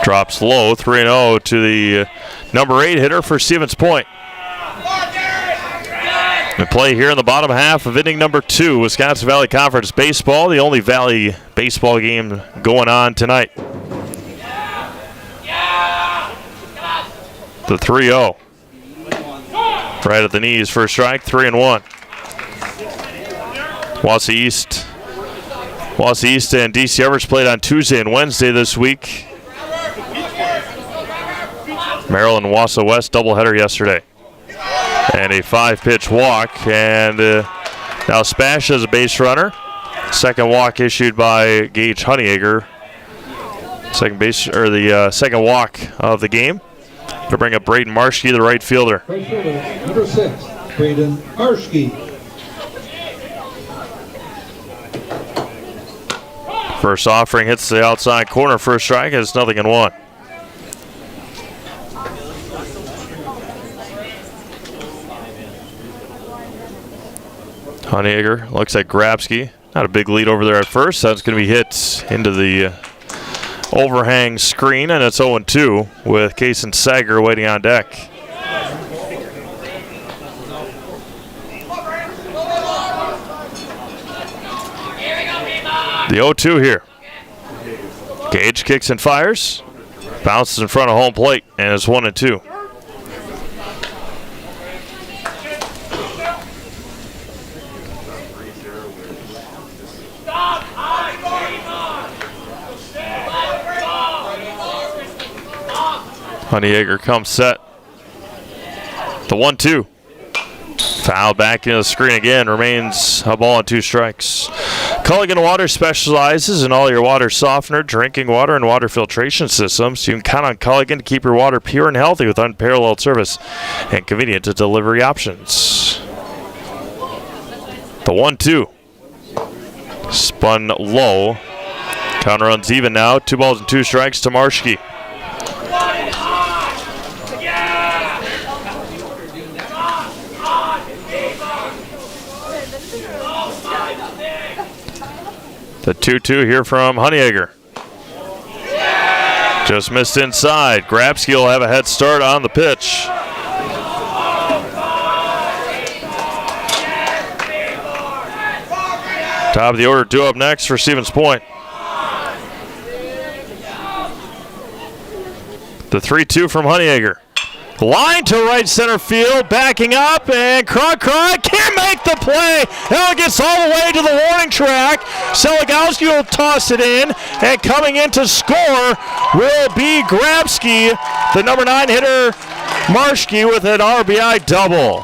Drops low, 3-0 to the number 8 hitter for Stevens Point. The play here in the bottom half of inning number 2, Wisconsin Valley Conference Baseball, the only Valley baseball game going on tonight. The 3-0. Right at the knees for a strike, 3-1. Wausau East and DC Everest played on Tuesday and Wednesday this week. Maryland and Wausau West doubleheader yesterday. And a 5-pitch walk, and now SPASH as a base runner. Second walk issued by Gage Honeyegger. Second walk of the game. To bring up Braden Marshke, the right fielder. Right fielder, number 6, Braden Marshke. First offering hits the outside corner for a strike. It's 0-1. Honeyegger looks at Grabsky. Not a big lead over there at first. That's going to be hit into the overhang screen, and it's 0-2 with Kason Sager waiting on deck. The 0-2 here. Gage kicks and fires. Bounces in front of home plate, and it's 1-2. Honeyegger comes set. The 1-2. Foul back into the screen again. Remains a ball and 2 strikes. Culligan Water specializes in all your water softener, drinking water, and water filtration systems. You can count on Culligan to keep your water pure and healthy with unparalleled service and convenient delivery options. The 1-2. Spun low. Count runs even now. 2 balls and 2 strikes to Marschke. The 2-2 here from Honeyegger. Just missed inside. Grabsky will have a head start on the pitch. Top of the order, 2 up next for Stevens Point. The 3-2 from Honeyegger. Line to right center field, backing up, and Cronkite can't make the play. Now it gets all the way to the warning track. Seligowski will toss it in, and coming in to score will be Grabsky, the number 9 hitter, Marschke, with an RBI double.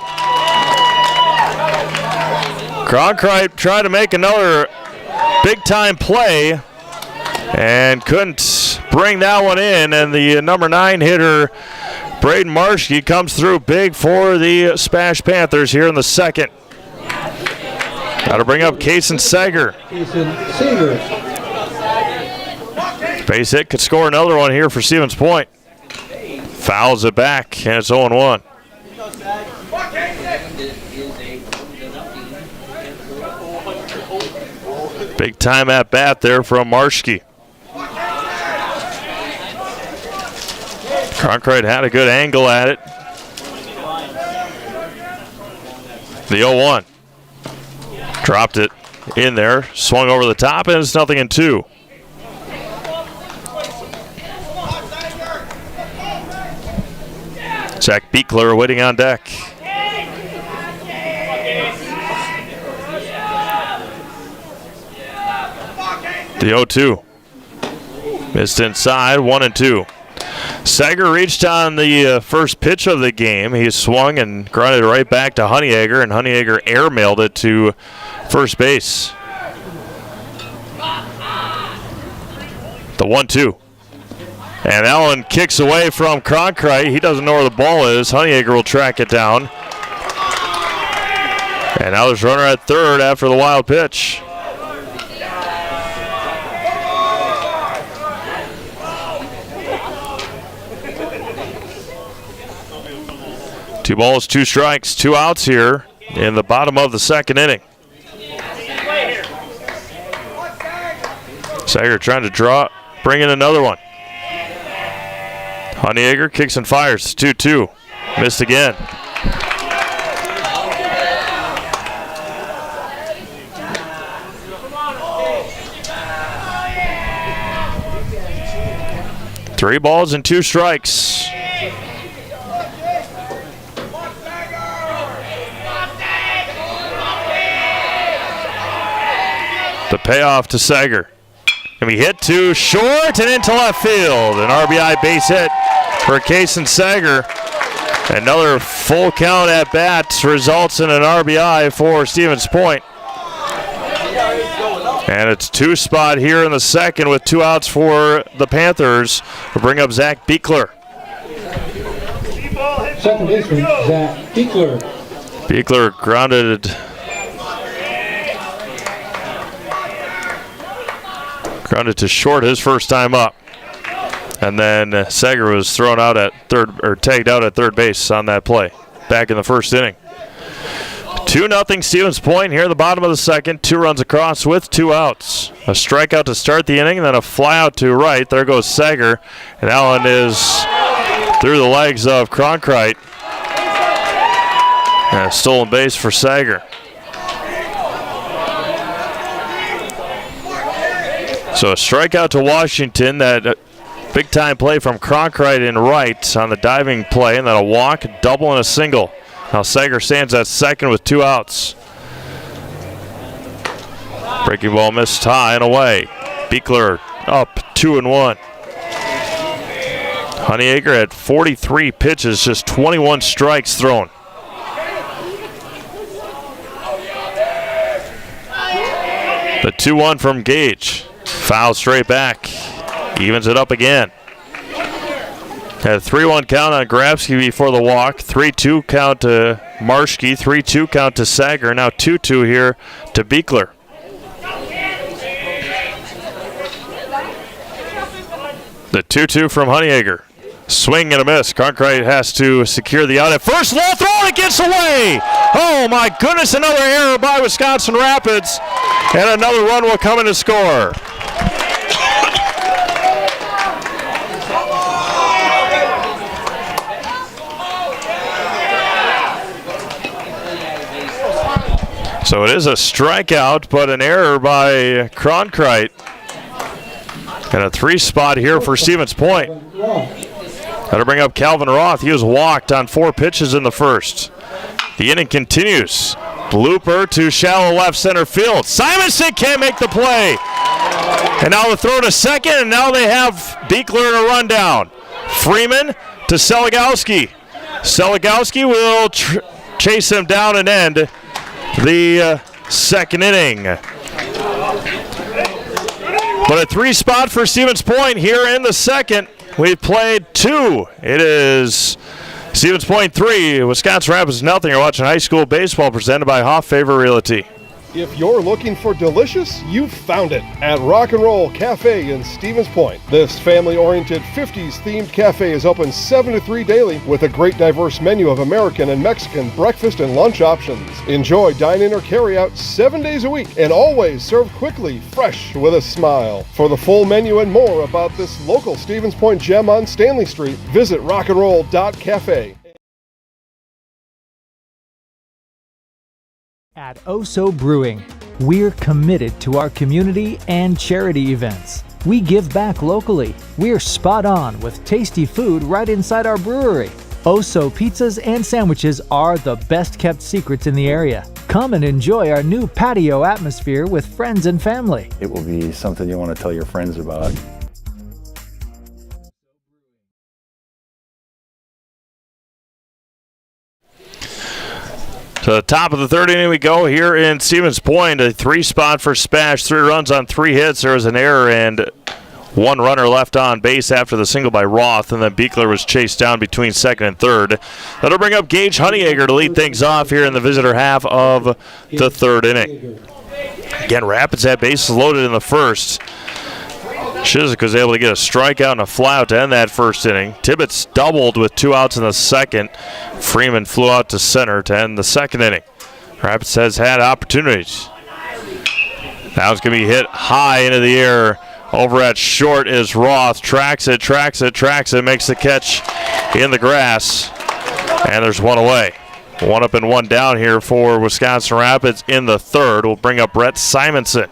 Cronkite tried to make another big-time play and couldn't bring that one in, and the number 9 hitter, Braden Marschke, comes through big for the SPASH Panthers here in the second. Got to bring up Kason Sager. Base hit could score another one here for Stevens Point. Fouls it back, and it's 0-1. Big time at bat there from Marschke. Cronkite had a good angle at it. The 0-1. Dropped it in there, swung over the top, and it's 0-2. Zach Beekler waiting on deck. The 0-2. Missed inside, 1-2. Sager reached on the first pitch of the game. He swung and grounded right back to Honeyegger, and Honeyegger airmailed it to first base. The 1-2. And Allen kicks away from Cronkite. He doesn't know where the ball is. Honeyegger will track it down. And now there's a runner at third after the wild pitch. Two balls, 2 strikes, 2 outs here in the bottom of the second inning. Sager trying to bring in another one. Honeyegger kicks and fires, 2-2. Missed again. Three balls and 2 strikes. The payoff to Sager. Can be hit to short and into left field. An RBI base hit for Kason Sager. Another full count at bats results in an RBI for Stevens Point. And it's 2 spot here in the second with 2 outs for the Panthers. We'll bring up Zach Beekler. Second baseman, Zach Beekler. Beekler grounded to short his first time up. And then Sager was thrown out at third, or tagged out at third base on that play back in the first inning. 2-0 Stevens Point here at the bottom of the second. 2 runs across with 2 outs. A strikeout to start the inning, and then a fly out to right. There goes Sager, and Allen is through the legs of Cronkite. And a stolen base for Sager. So a strikeout to Washington. That big-time play from Cronkite in right on the diving play, and then a walk, a double, and a single. Now Sager stands at second with 2 outs. Breaking ball missed high and away. Beekler up 2-1. Honeyacre had 43 pitches, just 21 strikes thrown. The 2-1 from Gage. Foul straight back. Evens it up again. Had a 3-1 count on Grabsky before the walk. 3-2 count to Marschke. 3-2 count to Sager. Now 2-2 here to Beekler. The 2-2 from Honeyacre. Swing and a miss. Cronkite has to secure the out at first. Low throw, and it gets away. Oh my goodness, another error by Wisconsin Rapids. And another run will come in to score. So it is a strikeout, but an error by Cronkite. And a 3 spot here for Stevens Point. Got to bring up Calvin Roth. He was walked on 4 pitches in the first. The inning continues. Blooper to shallow left center field. Simonson can't make the play. And now the throw to second, and now they have Beekler in a rundown. Freeman to Seligowski. Seligowski will chase him down and end the second inning. But a 3 spot for Stevens Point here in the second. We've played 2. It is Stevens Point 3, Wisconsin Rapids nothing. You're watching high school baseball presented by Hoff Favor Realty. If you're looking for delicious, you've found it at Rock and Roll Cafe in Stevens Point. This family-oriented 50s-themed cafe is open 7 to 3 daily with a great diverse menu of American and Mexican breakfast and lunch options. Enjoy dine-in or carry-out 7 days a week and always serve quickly, fresh, with a smile. For the full menu and more about this local Stevens Point gem on Stanley Street, visit rockandroll.cafe. At Oso Brewing, we're committed to our community and charity events. We give back locally. We're spot on with tasty food right inside our brewery. Oso pizzas and sandwiches are the best kept secrets in the area. Come and enjoy our new patio atmosphere with friends and family. It will be something you want to tell your friends about. To the top of the third inning we go here in Stevens Point. A 3 spot for Spash. 3 runs on 3 hits. There was an error and 1 runner left on base after the single by Roth, and then Beekler was chased down between second and third. That'll bring up Gage Honeyacre to lead things off here in the visitor half of the third inning. Again, Rapids had bases loaded in the first. Shizik was able to get a strikeout and a flyout to end that first inning. Tibbetts doubled with 2 outs in the second. Freeman flew out to center to end the second inning. Rapids has had opportunities. Now it's going to be hit high into the air. Over at short is Roth. Tracks it, makes the catch in the grass. And there's 1 away. 1 up and 1 down here for Wisconsin Rapids in the third. We'll bring up Brett Simonson.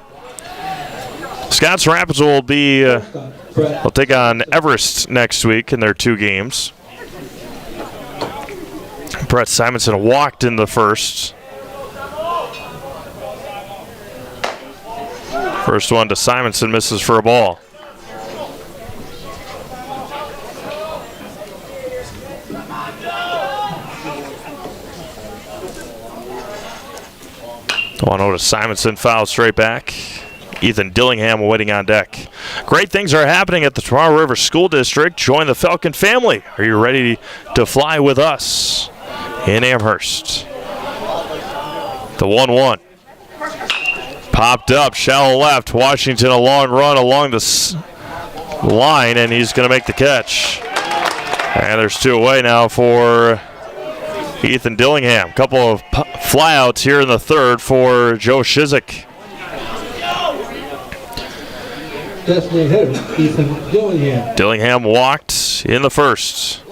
Wisconsin Rapids will take on Everest next week in their 2 games. Brett Simonson walked in the first. First one to Simonson, misses for a ball. The 1-0 to Simonson, foul straight back. Ethan Dillingham waiting on deck. Great things are happening at the Toronto River School District. Join the Falcon family. Are you ready to fly with us in Amherst? The 1-1. Popped up, shallow left. Washington a long run along the line, and he's going to make the catch. And there's 2 away now for Ethan Dillingham. Couple of flyouts here in the third for Joe Shizik. Designated hitter, Ethan Dillingham. Dillingham walked in the first.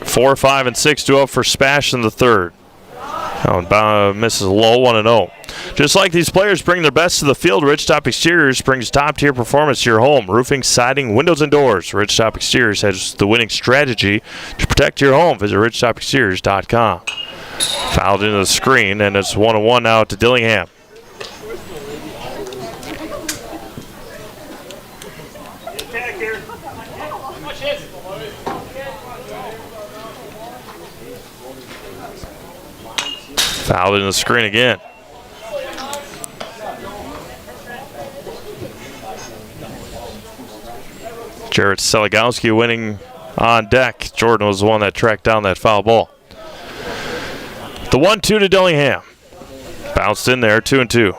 4, 5, and 6 to up for Spash in the third. Misses low, 1-0. Just like these players bring their best to the field, Ridgetop Exteriors brings top-tier performance to your home. Roofing, siding, windows, and doors. Ridgetop Exteriors has the winning strategy to protect your home. Visit ridgetopexteriors.com. Fouled into the screen, and it's 1-1 now to Dillingham. Fouled in the screen again. Jarrett Seligowski winning on deck. Jordan was the one that tracked down that foul ball. The 1-2 to Dillingham. Bounced in there, 2-2.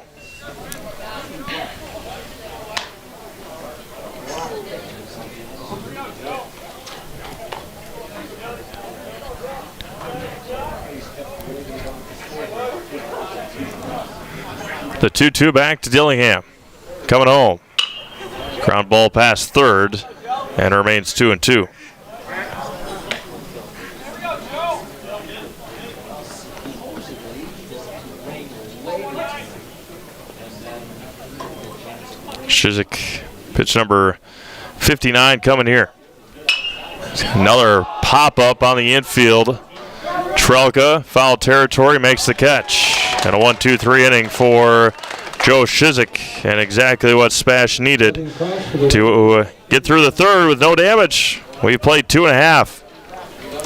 The 2-2 back to Dillingham. Coming home. Ground ball past third and remains 2-2. Shizik, pitch number 59 coming here. Another pop-up on the infield. Trelka, foul territory, makes the catch. And a 1-2-3 inning for Joe Shizik, and exactly what SPASH needed to get through the third with no damage. We played 2.5.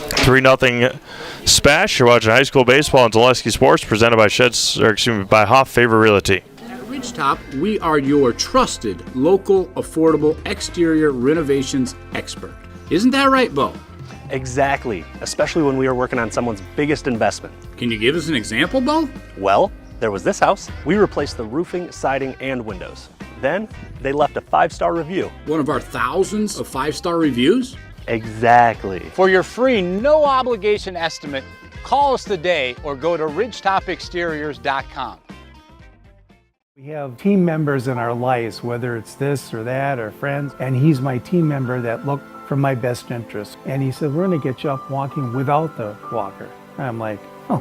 3-0 SPASH. You're watching high school baseball on Zaleski Sports, presented by by Hoff Favor Realty. At Ridgetop, we are your trusted, local, affordable exterior renovations expert. Isn't that right, Bo? Exactly, especially when we are working on someone's biggest investment. Can you give us an example, Bo? Well, there was this house. We replaced the roofing, siding, and windows. Then they left a 5-star review. One of our thousands of 5-star reviews? Exactly. For your free, no obligation estimate, call us today or go to ridgetopexteriors.com. We have team members in our lives, whether it's this or that or friends, and he's my team member that look for my best interest. And he said, we're gonna get you up walking without the walker. And I'm like, oh,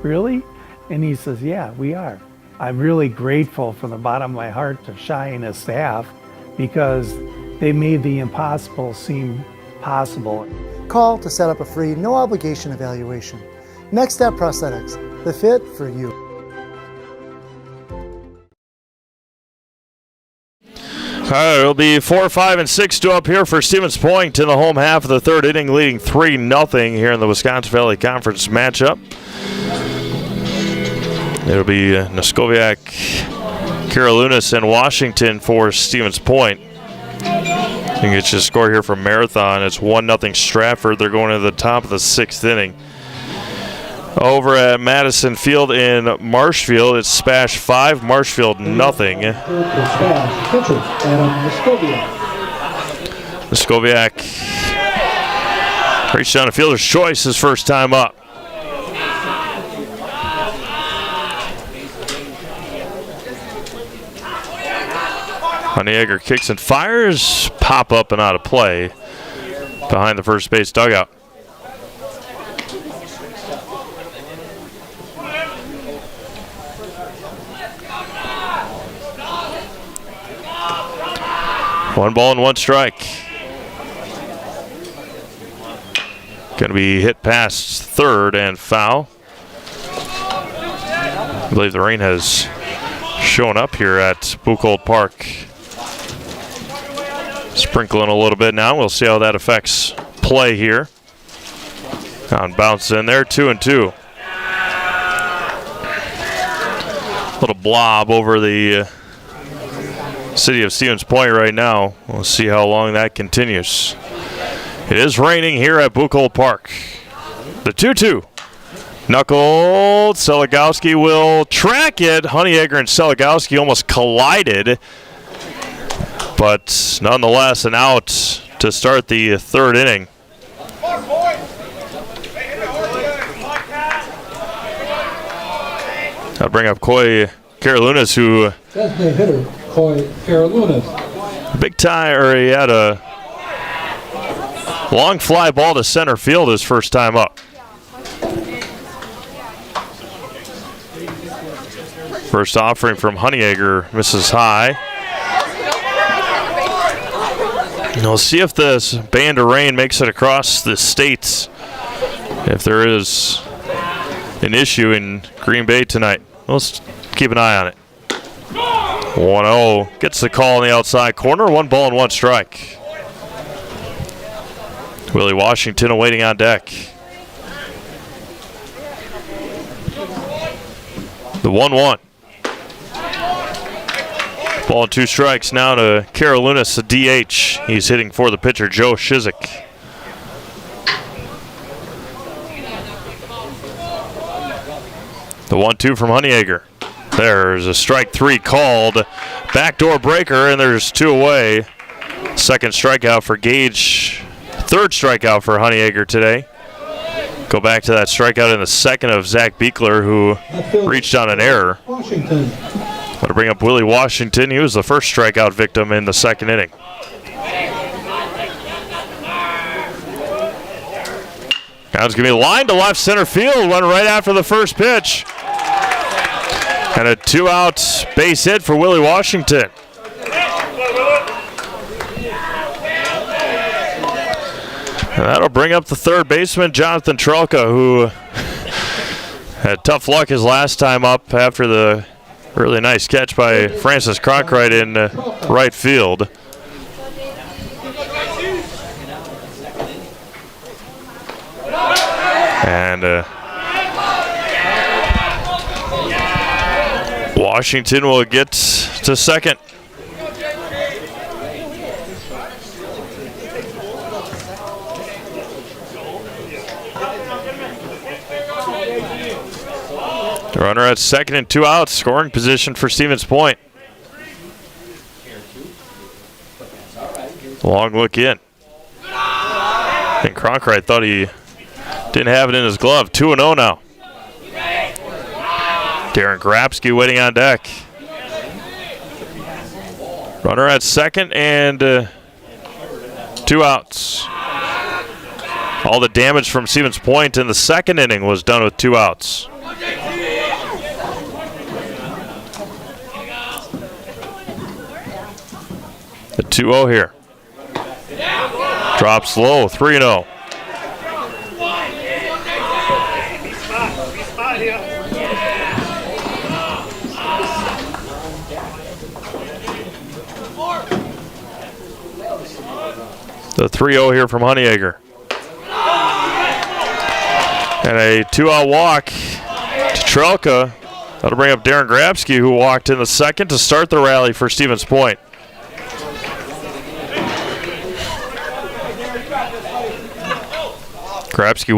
really? And he says, yeah, we are. I'm really grateful from the bottom of my heart to Shai and his staff because they made the impossible seem possible. Call to set up a free, no obligation evaluation. Next Step Prosthetics, the fit for you. All right, it'll be 4, 5, and 6 to up here for Stevens Point in the home half of the third inning, leading 3-0 here in the Wisconsin Valley Conference matchup. It'll be Noskoviak, Carolinus, and Washington for Stevens Point. You can get your score here from Marathon. It's 1-0 Stratford. They're going to the top of the 6th inning. Over at Madison Field in Marshfield, it's SPASH 5, Marshfield nothing. Noskoviak reached down a fielder's choice his first time up. Honeyegger kicks and fires, pop up and out of play behind the first base dugout. One ball and one strike. Going to be hit past third and foul. I believe the rain has shown up here at Buchholz Park. Sprinkling a little bit now. We'll see how that affects play here. On bounce in there, 2-2. Little blob over the city of Stevens Point right now. We'll see how long that continues. It is raining here at Buchholz Park. The 2-2. Knuckled. Seligowski will track it. Honeyegger and Seligowski almost collided. But nonetheless, an out to start the third inning. I'll bring up Coy Carolinus, who Designated hitter, Coy Carolinus. big time, or he had a long fly ball to center field his first time up. First offering from Honeyegger misses high. And we'll see if this band of rain makes it across the states. If there is an issue in Green Bay tonight, let's keep an eye on it. 1-0 gets the call on the outside corner. 1 ball and 1 strike. Willie Washington awaiting on deck. The 1-1. Ball and 2 strikes now to Karolinus, the DH. He's hitting for the pitcher, Joe Shizik. The 1-2 from Honeyegger. There's a strike 3 called. Backdoor breaker, and there's 2 away. Second strikeout for Gage. Third strikeout for Honeyegger today. Go back to that strikeout in the second of Zach Beekler, who reached on an error. Washington. Want to bring up Willie Washington. He was the first strikeout victim in the second inning. Now it's going to be lined to left center field. Went right after the first pitch. And a 2-out base hit for Willie Washington. And that'll bring up the third baseman, Jonathan Trelka, who had tough luck his last time up after the really nice catch by Francis Cronkright in right field. And Washington will get to second. The runner at second and 2 outs, scoring position for Stevens Point. Long look in. And Cronkright thought he didn't have it in his glove. 2-0 now. Darren Grabsky waiting on deck. Runner at second and 2 outs. All the damage from Stevens Point in the second inning was done with 2 outs. The 2-0 here. Drops low, 3-0. The 3-0 here from Honeyegger. And a 2-out walk to Trelka. That'll bring up Darren Grabsky, who walked in the second to start the rally for Stevens Point. Grabsky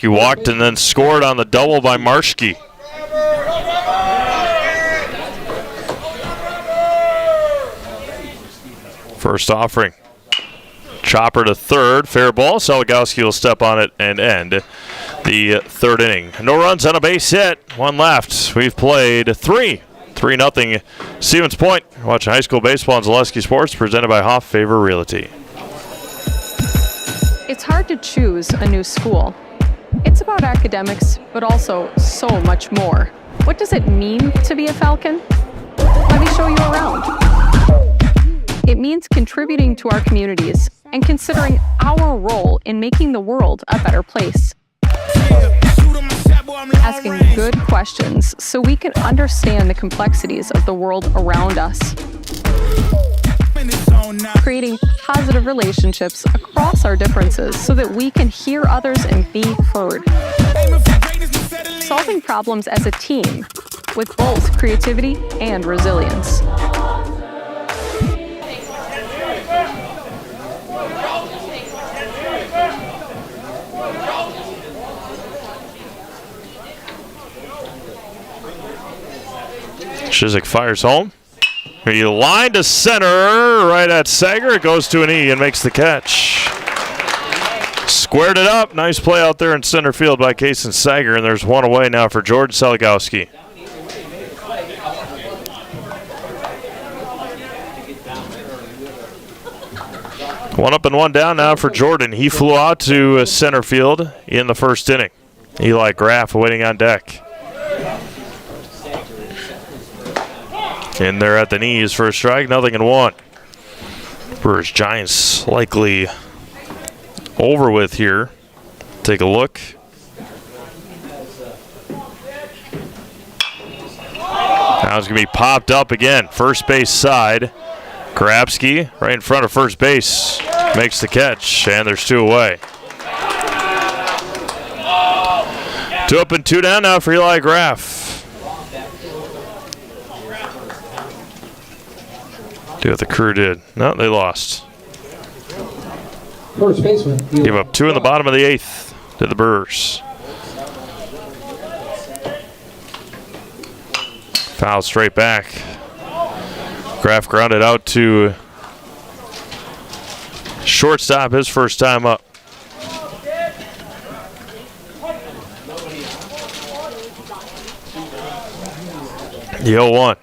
walked and then scored on the double by Marschke. First offering. Chopper to third. Fair ball. Seligowski will step on it and end the third inning. No runs on a base hit. 1 left. We've played 3-0 Stevens Point. Watching high school baseball on Zaleski Sports, presented by Hoff Favor Realty. It's hard to choose a new school. It's about academics, but also so much more. What does it mean to be a Falcon? Let me show you around. It means contributing to our communities and considering our role in making the world a better place. Asking good questions so we can understand the complexities of the world around us. Creating positive relationships across our differences so that we can hear others and be heard. Solving problems as a team with both creativity and resilience. Shizik fires home. He lined to center, right at Sager. It goes to an E and makes the catch. Squared it up. Nice play out there in center field by Kason Sager, and there's 1 away now for Jordan Seligowski. One up and 1 down now for Jordan. He flew out to center field in the first inning. Eli Graff waiting on deck. In there at the knees for a strike, 0-1. Brewers Giants likely over with here. Take a look. Now it's going to be popped up again. First base side. Grabsky right in front of first base makes the catch, and there's 2 away. 2 up and 2 down now for Eli Graff. Do what the Crew did. No, they lost. First baseman. Give up 2 in the bottom of the 8th to the Brewers. Foul straight back. Graff grounded out to shortstop his first time up. The 0-1.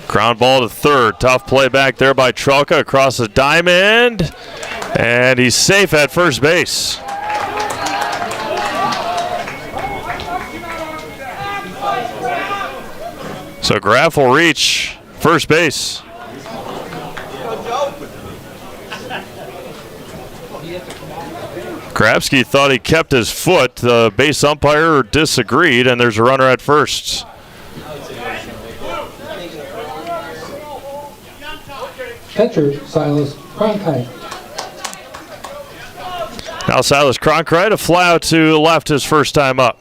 Ground ball to third. Tough play back there by Trelka across the diamond. And he's safe at first base. So Graff will reach first base. Grabsky thought he kept his foot. The base umpire disagreed, and there's a runner at first. Catcher, Silas Cronkite. Now Silas Cronkite, a fly out to left his first time up.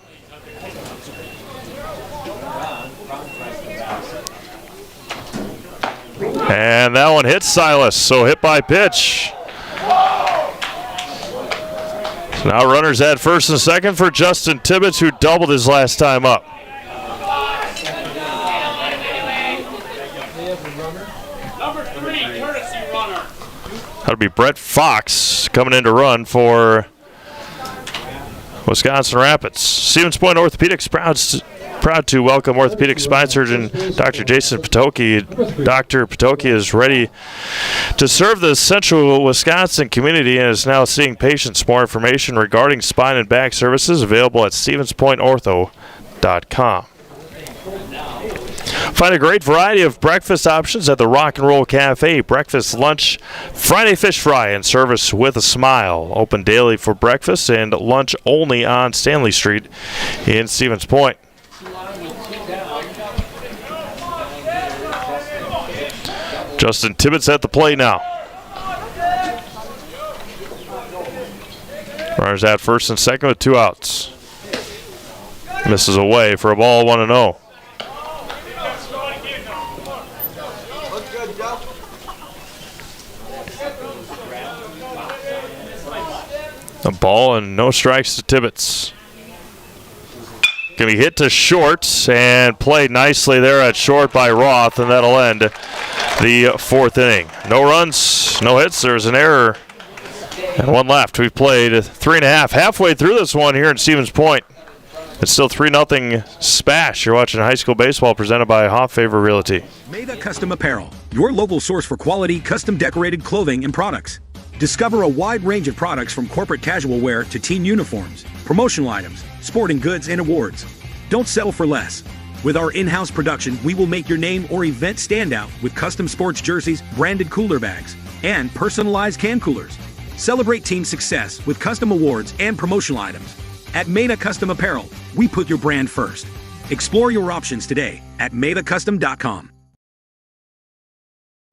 And that one hits Silas, so hit by pitch. So now runners at first and second for Justin Tibbetts, who doubled his last time up. That'll be Brett Fox coming in to run for Wisconsin Rapids. Stevens Point Orthopedics proud to welcome orthopedic spine surgeon Dr. Jason Patoki. Dr. Patoki is ready to serve the central Wisconsin community and is now seeing patients. More information regarding spine and back services available at stevenspointortho.com. Find a great variety of breakfast options at the Rock and Roll Cafe. Breakfast, lunch, Friday fish fry, and service with a smile. Open daily for breakfast and lunch only on Stanley Street in Stevens Point. Justin Tibbetts at the plate now. Runners at first and second with 2 outs. Misses away for a ball, 1-0. A ball and no strikes to Tibbetts. Going to be hit to short and played nicely there at short by Roth, and that'll end the 4th inning. No runs, no hits. There's an error and 1 left. We've played 3.5. Halfway through this one here in Stevens Point. It's still 3-0 SPASH. You're watching high school baseball presented by Hoff Favor Realty. Meda Custom Apparel, your local source for quality, custom decorated clothing and products. Discover a wide range of products from corporate casual wear to team uniforms, promotional items, sporting goods, and awards. Don't settle for less. With our in-house production, we will make your name or event stand out with custom sports jerseys, branded cooler bags, and personalized can coolers. Celebrate team success with custom awards and promotional items. At Meda Custom Apparel, we put your brand first. Explore your options today at medacustom.com.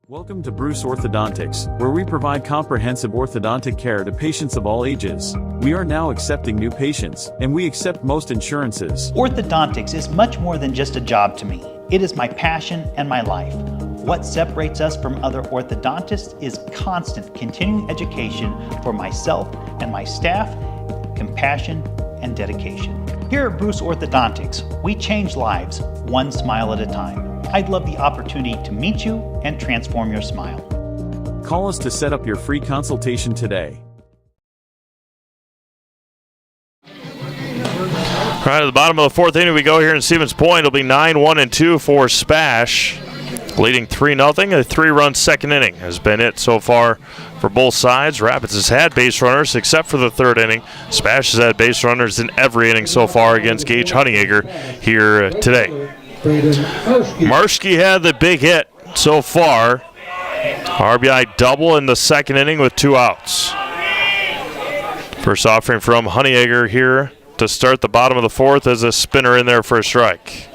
Welcome to Bruce Orthodontics, where we provide comprehensive orthodontic care to patients of all ages. We are now accepting new patients, and we accept most insurances. Orthodontics is much more than just a job to me. It is my passion and my life. What separates us from other orthodontists is constant continuing education for myself and my staff, compassion, and dedication. Here at Bruce Orthodontics, we change lives one smile at a time. I'd love the opportunity to meet you and transform your smile. Call us to set up your free consultation today. All right, at the bottom of the 4th inning we go here in Stevens Point. It'll be 9-1-2 for SPASH. leading 3-0. A 3-run second inning has been it so far for both sides. Rapids has had base runners except for the third inning. SPASH has had base runners in every inning so far against Gage Honeyegger here today. Marshke had the big hit so far. RBI double in the second inning with 2 outs. First offering from Honeyegger here to start the bottom of the fourth as a spinner in there for a strike.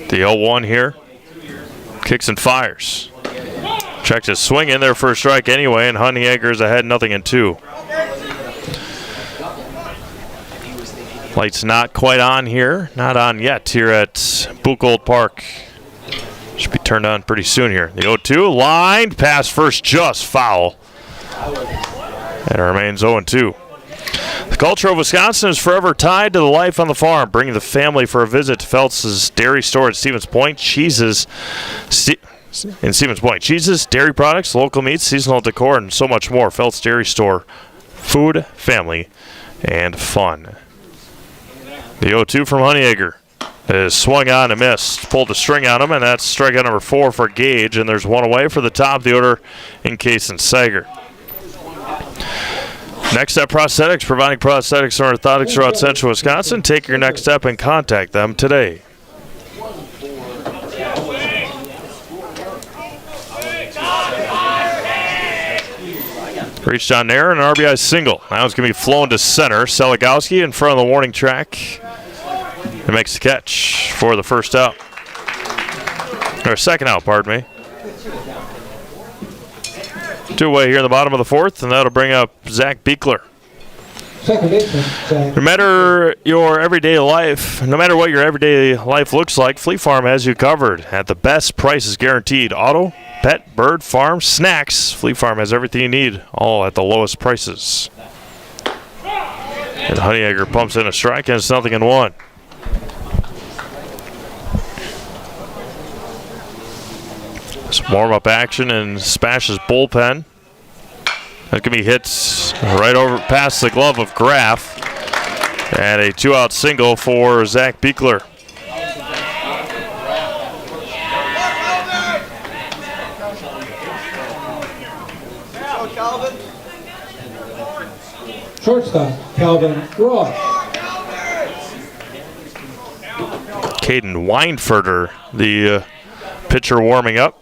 The 0-1 here. Kicks and fires. Checks his swing in there for a strike anyway, and Honeyegger's ahead 0-2. Lights not quite on here. Not on yet here at Buchholz Park. Should be turned on pretty soon here. The 0-2 lined past first, just foul. And it remains 0-2. The culture of Wisconsin is forever tied to the life on the farm, bringing the family for a visit to Phelps' Dairy Store at Stevens Point. Cheeses in Stevens Point. Cheeses, dairy products, local meats, seasonal decor, and so much more. Phelps Dairy Store. Food, family, and fun. The 0-2 from Honeyegger is swung on and missed. Pulled the string on him, and that's strikeout number 4 for Gage, and there's one away for the top of the order in Case and Sager. Next Step Prosthetics, providing prosthetics and orthotics throughout central Wisconsin. Take your next step and contact them today. Reached on there, and an RBI single. Now it's going to be flown to center. Seligowski in front of the warning track. It makes the catch for the first out. Or second out, pardon me. 2-away here in the bottom of the fourth, and that'll bring up Zach Beekler. No matter your everyday life, no matter what your everyday life looks like, Fleet Farm has you covered at the best prices guaranteed. Auto, pet, bird, farm, snacks. Fleet Farm has everything you need, all at the lowest prices. And Honeyegger pumps in a strike, and it's 0-1. Some warm-up action in SPASH's bullpen. That can be hit right over past the glove of Graff. And a 2-out single for Zach Beekler. Shortstop, Calvin Roth. Caden Weinfurter, the pitcher warming up.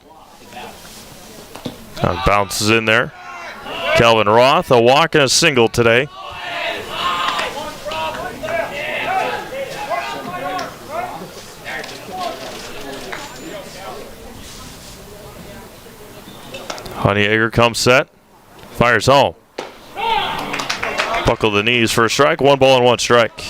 Bounces in there. Calvin Roth, a walk and a single today. Honeyegger comes set. Fires home. Buckle the knees for a strike. 1 ball and 1 strike.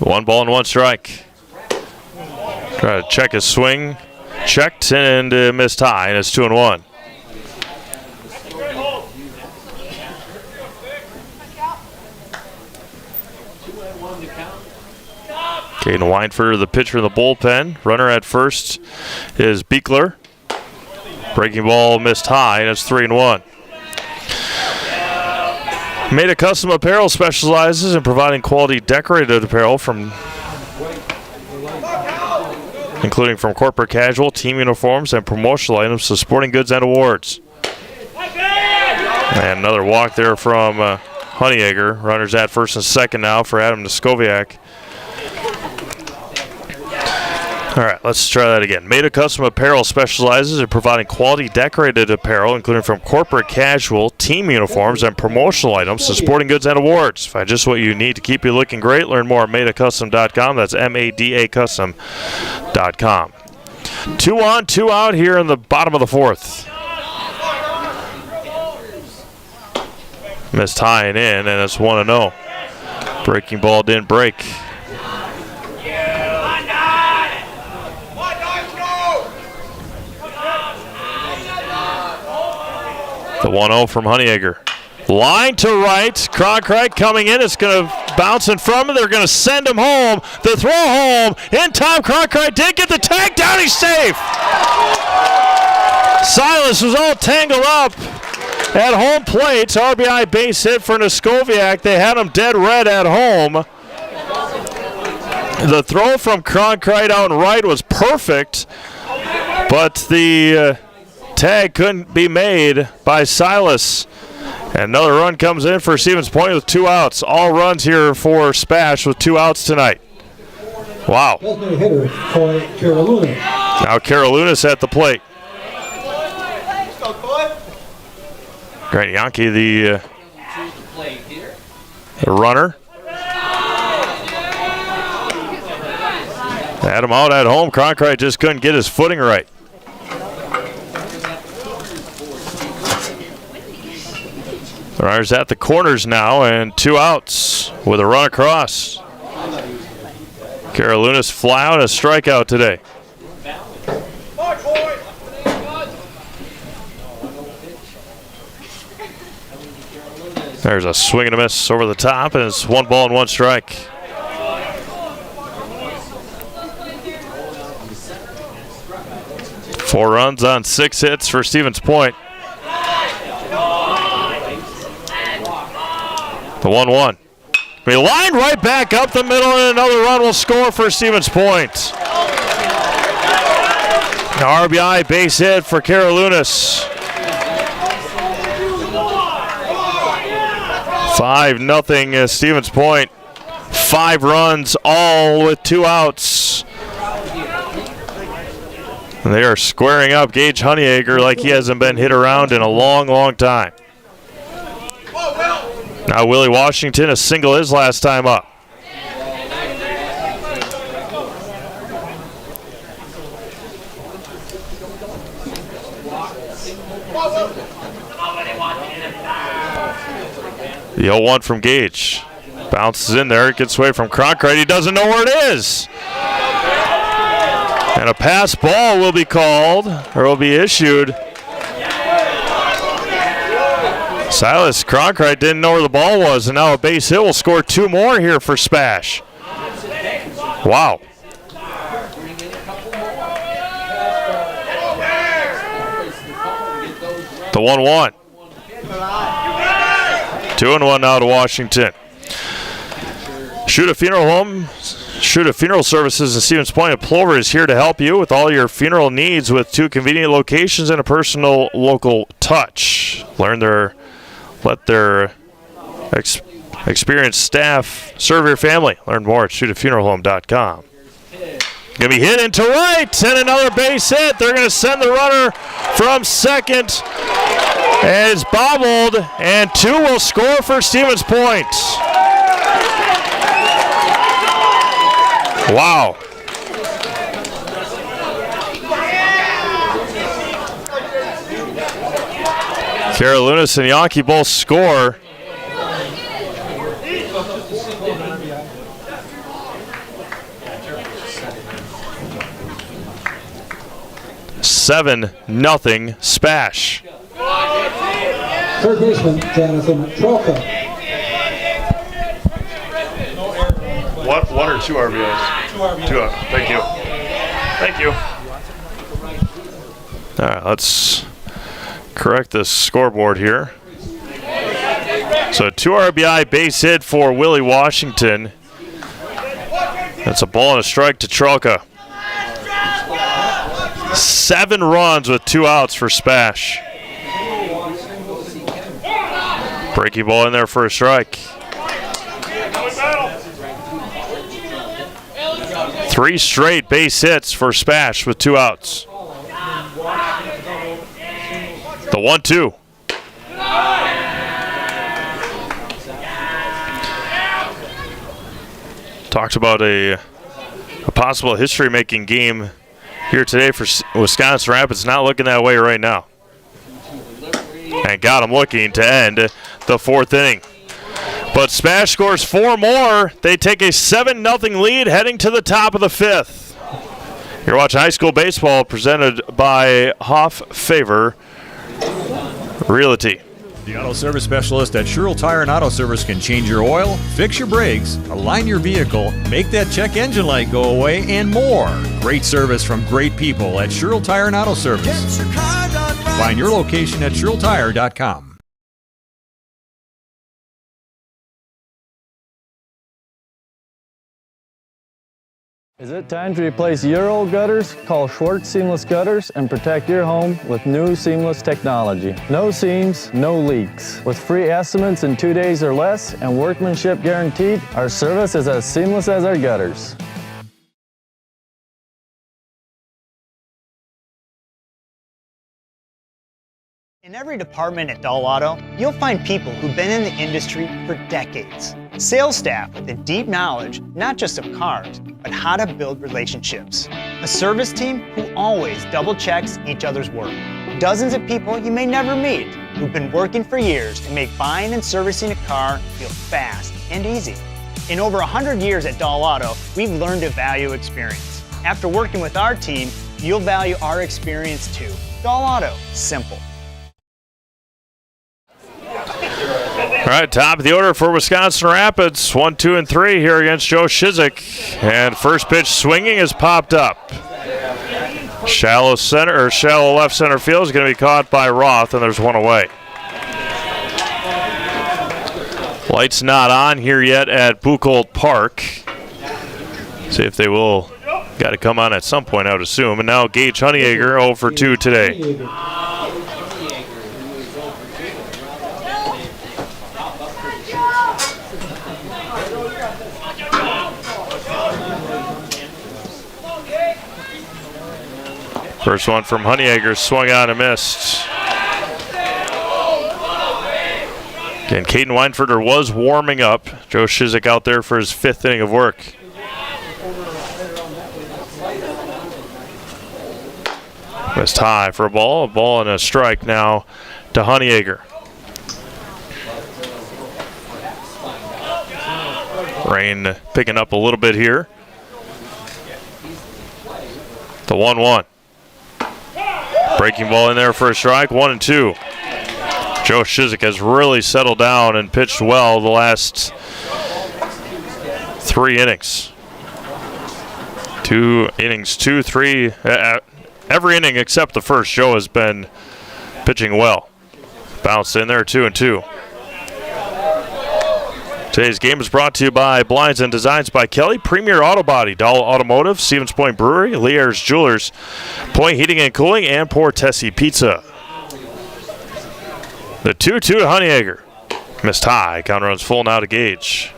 One ball and 1 strike. Try to check his swing. Checked and missed high, and it's 2-1. Caden Weinfurter, the pitcher in the bullpen. Runner at first is Beekler. Breaking ball missed high, and it's 3-1. Made a Custom Apparel specializes in providing quality decorated apparel including from corporate casual, team uniforms, and promotional items to sporting goods and awards. And another walk there from Honeyegger. Runners at first and second now for Adam Neskoviak. All right, let's try that again. Made a Custom Apparel specializes in providing quality decorated apparel, including from corporate casual, team uniforms, and promotional items to sporting goods and awards. Find just what you need to keep you looking great. Learn more at madeacustom.com. That's MADAcustom.com. 2 on, 2 out here in the bottom of the fourth. Missed high and in, and it's 1-0. Breaking ball didn't break. The 1-0 from Honeyegger. Line to right. Cronkite coming in. It's going to bouncing from him. They're going to send him home. The throw home. In time, Cronkite did get the tag down. He's safe. Silas was all tangled up at home plate. RBI base hit for Neskoviak. They had him dead red at home. The throw from Cronkite out and right was perfect, but the tag couldn't be made by Silas. And another run comes in for Stevens Point with 2 outs. All runs here for SPASH with 2 outs tonight. Wow. Hitter for Carolina. Now Carolunas at the plate. Grant Yankee, the runner. Had him out at home. Cronkite just couldn't get his footing right. The runner's at the corners now, and 2 outs with a run across. Carolunas fly out a strikeout today. There's a swing and a miss over the top, and it's 1 ball and 1 strike. Four runs on 6 hits for Stevens Point. The 1-1. We line right back up the middle, and another run will score for Stevens Point. Now RBI base hit for Carolunas. 5-0 Stevens Point. 5 runs, all with 2 outs. They are squaring up Gage Honeyacre like he hasn't been hit around in a long, long time. Now Willie Washington, a single his last time up. The 0-1 from Gage. Bounces in there, gets away from Cronkite. He doesn't know where it is. And a pass ball will be called, or will be issued. Silas Cronkite didn't know where the ball was, and now a base hit will score 2 more here for SPASH. Wow. The 1-1. 2-1 now to Washington. Shoot a Funeral Services in Stevens Point and Plover is here to help you with all your funeral needs with 2 convenient locations and a personal local touch. Let their experienced staff serve your family. Learn more at shootafuneralhome.com. Gonna be hit into right, and another base hit. They're gonna send the runner from second, and it's bobbled, and 2 will score for Stevens Point. Wow. Carolunas and Yankee both score. Seven, nothing, SPASH. Third baseman, Jonathan Trelka. 1 or 2 RBIs? 2 RBIs. Thank you. Thank you. All right, let's correct the scoreboard here. So 2 RBI base hit for Willie Washington. That's a ball and a strike to Trelka. 7 runs with 2 outs for SPASH. Breaking ball in there for a strike. 3 straight base hits for SPASH with 2 outs. The 1-2. Talked about a possible history-making game here today for Wisconsin Rapids. Not looking that way right now. And got him looking to end the 4th inning. But SPASH scores 4 more. They take a 7-0 lead heading to the top of the 5th. You're watching high school baseball presented by Hoff Favor Realty. The Auto Service Specialist at Sherrill Tire and Auto Service can change your oil, fix your brakes, align your vehicle, make that check engine light go away, and more. Great service from great people at Sherrill Tire and Auto Service. Find your location at SherrillTire.com. Is it time to replace your old gutters? Call Schwartz Seamless Gutters and protect your home with new seamless technology. No seams, no leaks. With free estimates in 2 days or less and workmanship guaranteed, our service is as seamless as our gutters. In every department at Dahl Auto, you'll find people who've been in the industry for decades. Sales staff with a deep knowledge, not just of cars, but how to build relationships. A service team who always double checks each other's work. Dozens of people you may never meet who've been working for years to make buying and servicing a car feel fast and easy. In over 100 years at Dahl Auto, we've learned to value experience. After working with our team, you'll value our experience too. Dahl Auto, simple. All right, top of the order for Wisconsin Rapids. 1, 2, and 3 here against Joe Shizik. And first pitch swinging is popped up. Shallow left center field is going to be caught by Roth, and there's one away. Lights not on here yet at Buchholz Park. See if they will. Got to come on at some point, I would assume. And now Gage Honeyegger 0 for 2 today. First one from Honeyegger, swung on and missed. Again, Caden Weinfurter was warming up. Joe Shizik out there for his 5th inning of work. Missed high for a ball and a strike now to Honeyegger. Rain picking up a little bit here. The 1-1. Breaking ball in there for a strike, 1 and 2. Joe Shizik has really settled down and pitched well the last 3 innings. 2 innings, 2, 3. Every inning except the first, Joe has been pitching well. Bounced in there, 2 and 2. Today's game is brought to you by Blinds and Designs by Kelly, Premier Auto Body, Dahl Automotive, Stevens Point Brewery, Lee Ayers Jewelers, Point Heating and Cooling, and Portesi Pizza. The 2-2 to Honeyegger. Missed high. Count runs full now to Gage.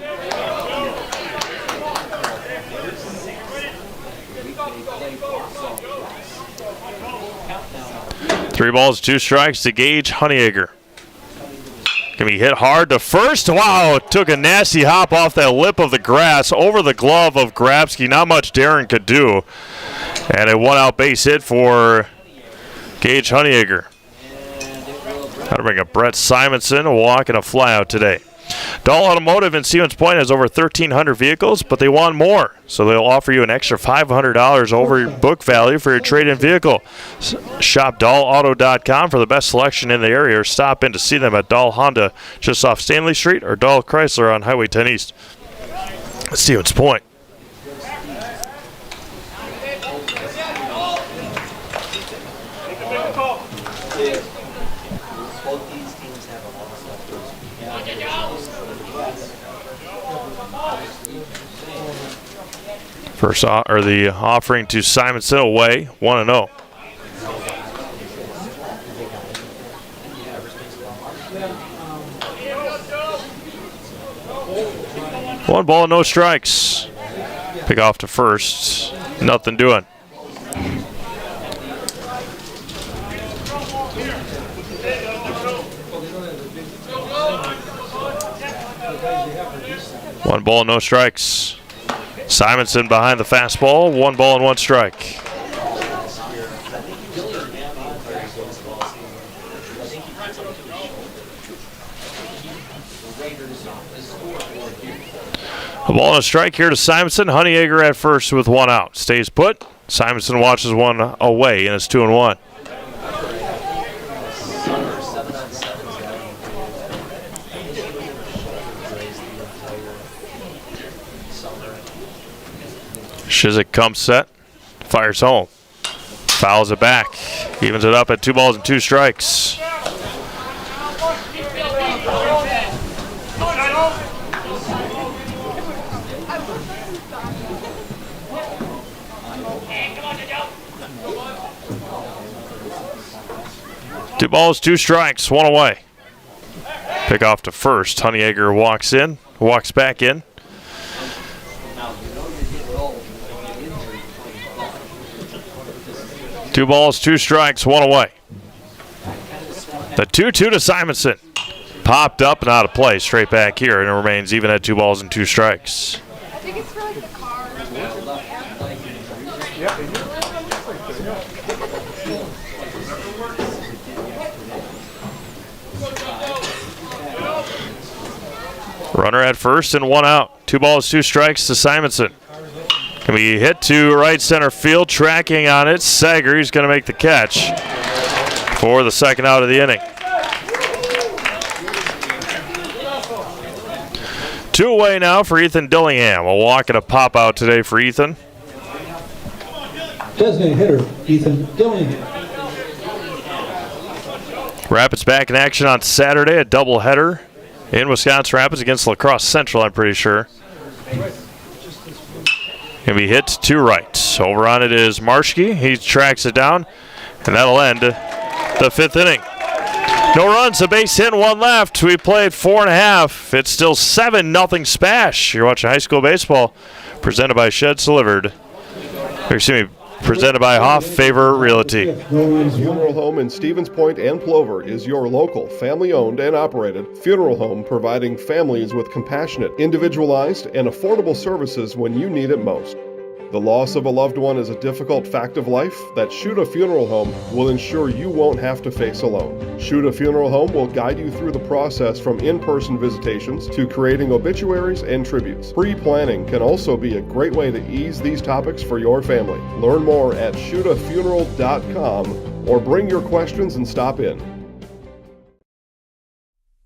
Three balls, 2 strikes to Gage Honeyegger. Gonna be hit hard to first. Wow, took a nasty hop off that lip of the grass over the glove of Grabsky. Not much Darren could do. And a 1-out base hit for Gage Honeyegger. How to bring up Brett Simonson, a walk and a flyout today. Dahl Automotive in Stevens Point has over 1,300 vehicles, but they want more. So they'll offer you an extra $500 over your book value for your trade-in vehicle. Shop DahlAuto.com for the best selection in the area, or stop in to see them at Dahl Honda just off Stanley Street, or Dahl Chrysler on Highway 10 East. Stevens Point. First the offering to Simonson away, 1-0. One ball, no strikes. Pick off to first, nothing doing. One ball, no strikes. Simonson behind the fastball, 1 ball and 1 strike. A ball and a strike here to Simonson. Honeyegger at first with 1 out. Stays put. Simonson watches one away, and it's 2-1. Shizik comes set, fires home, fouls it back, evens it up at 2 balls and 2 strikes. Two balls, 2 strikes, 1 away. Pick off to first. Honeyegger walks back in. Two balls, 2 strikes, 1 away. The 2-2 to Simonson. Popped up and out of play, straight back here, and it remains even at 2 balls and 2 strikes. I think it's for like the car. Runner at first and 1 out. 2 balls, 2 strikes to Simonson. Can be hit to right center field, tracking on it. Sager, he's going to make the catch for the second out of the inning. 2 away now for Ethan Dillingham. A walk and a pop out today for Ethan. Designated hitter, Ethan Dillingham. Rapids back in action on Saturday, a doubleheader in Wisconsin Rapids against La Crosse Central, I'm pretty sure. Going to be hit to right. Over on it is Marschke. He tracks it down, and that'll end the 5th inning. No runs, a base hit, 1 left. We played 4.5. It's still 7-0 Spash. You're watching high school baseball, presented by Sheds Delivered. Presented by Hoff Favor Realty. Funeral Home in Stevens Point and Plover is your local, family-owned and operated funeral home, providing families with compassionate, individualized, and affordable services when you need it most. The loss of a loved one is a difficult fact of life that Shuta Funeral Home will ensure you won't have to face alone. Shuta Funeral Home will guide you through the process from in-person visitations to creating obituaries and tributes. Pre-planning can also be a great way to ease these topics for your family. Learn more at shutafuneral.com or bring your questions and stop in.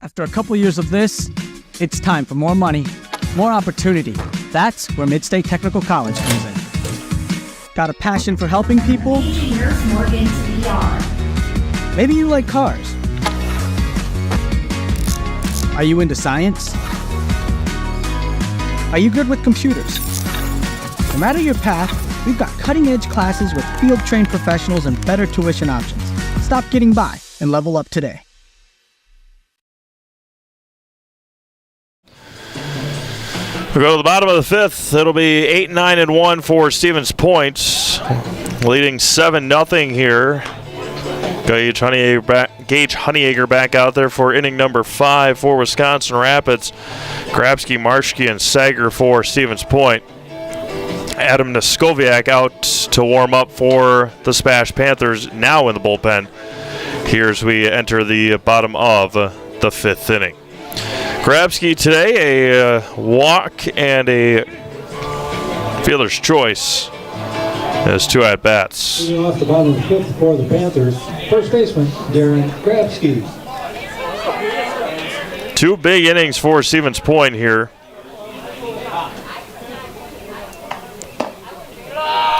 After a couple years of this, it's time for more money, more opportunity. That's where Midstate Technical College comes in. Got a passion for helping people? Maybe you like cars. Are you into science? Are you good with computers? No matter your path, we've got cutting-edge classes with field-trained professionals and better tuition options. Stop getting by and level up today. We go to the bottom of the 5th. It'll be 8-9-1 for Stevens Point, leading 7-0 here. Gage Honeyegger back out there for inning number 5 for Wisconsin Rapids. Grabsky, Marschke, and Sager for Stevens Point. Adam Neskoviak out to warm up for the Spash Panthers, now in the bullpen here as we enter the bottom of the 5th inning. Grabsky today, a walk and a fielder's choice as 2 at-bats. Leading off the bottom of the 5th for the Panthers, first baseman Darren Grabsky. 2 big innings for Stevens Point here.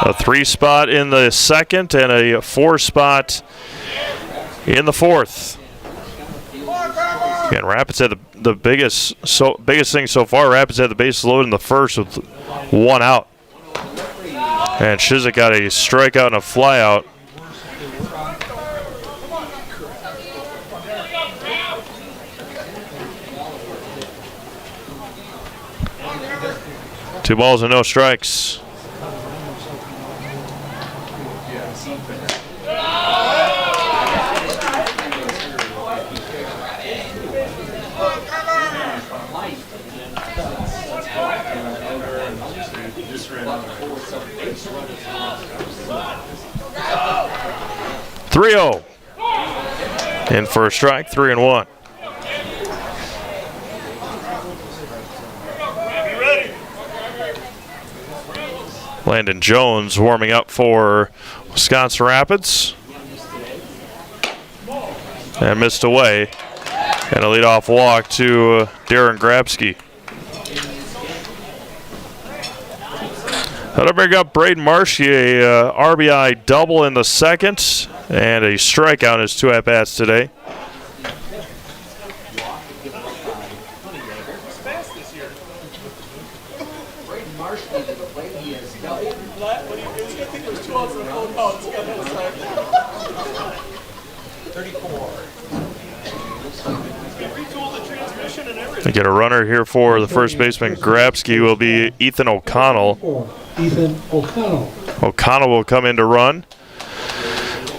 A 3 spot in the 2nd and a 4 spot in the 4th. Again, Rapids had the biggest thing so far. Rapids had the bases loaded in the 1st with 1 out. And Shizik got a strikeout and a flyout. Two balls and no strikes. .30 in for a strike, 3-1. Landon Jones warming up for Wisconsin Rapids. And missed away. And a leadoff walk to Darren Grabsky. That'll bring up Braden Marshke, a RBI double in the second, and a strikeout in his 2 at-bats today. To get a runner here for the first baseman, Grabsky, will be Ethan O'Connell. Ethan O'Connell. O'Connell will come in to run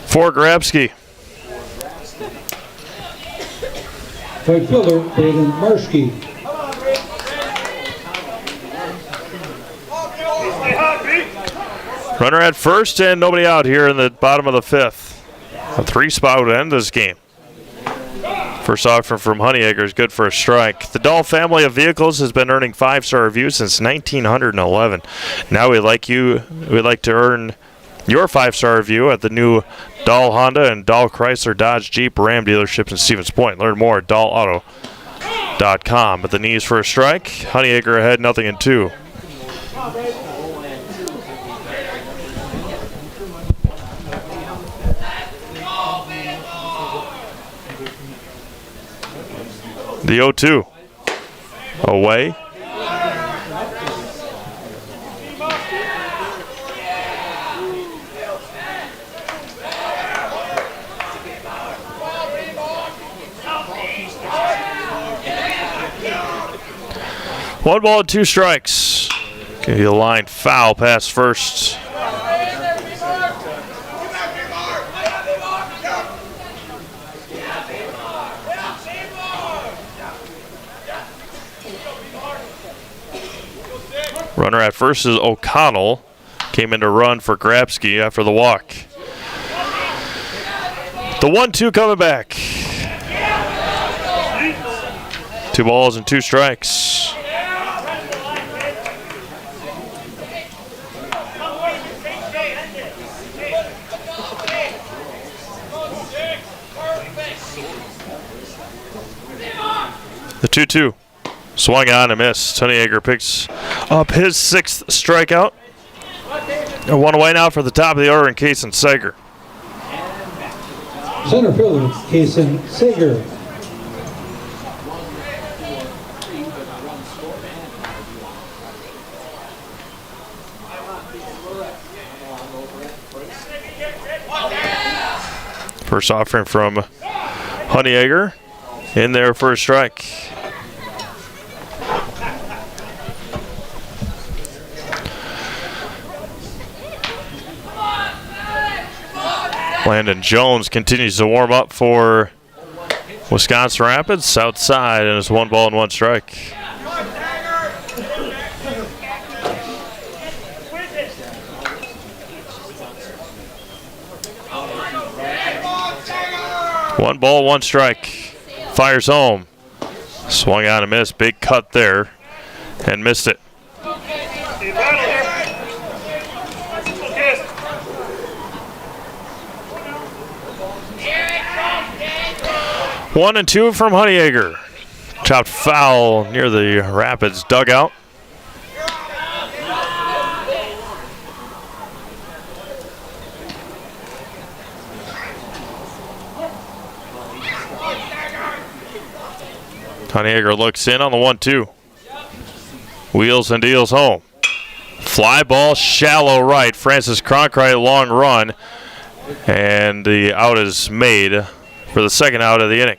for Grabsky. Right fielder, Braden Marshke. Runner at first and nobody out here in the bottom of the 5th. A 3-spot would end this game. First offer from Honeyacre is good for a strike. The Dahl family of vehicles has been earning 5-star reviews since 1911. Now we'd like to earn your 5-star review at the new Dahl Honda and Dahl Chrysler Dodge Jeep Ram dealerships in Stevens Point. Learn more at dahlauto.com. But the knees for a strike. Honeyacre ahead, 0-2. The 0-2 away. One ball and 2 strikes. Okay, the line foul past first. Runner at first is O'Connell. Came in to run for Grabsky after the walk. The 1-2 coming back. 2 balls and 2 strikes. The 2-2. Swung on and missed. Honeyacre picks up his 6th strikeout. And 1 away now for the top of the order in Kason Sager. Center fielder, Kason Sager. First offering from Honeyacre in there for a strike. Landon Jones continues to warm up for Wisconsin Rapids outside, and it's 1 ball and 1 strike. One ball, 1 strike. Fires home. Swung on and missed. Big cut there and missed it. 1-2 from Honeyacre. Chopped foul near the Rapids dugout. Honeyacre looks in on the 1-2. Wheels and deals home. Fly ball, shallow right. Francis Cronkite, long run. And the out is made for the 2nd out of the inning.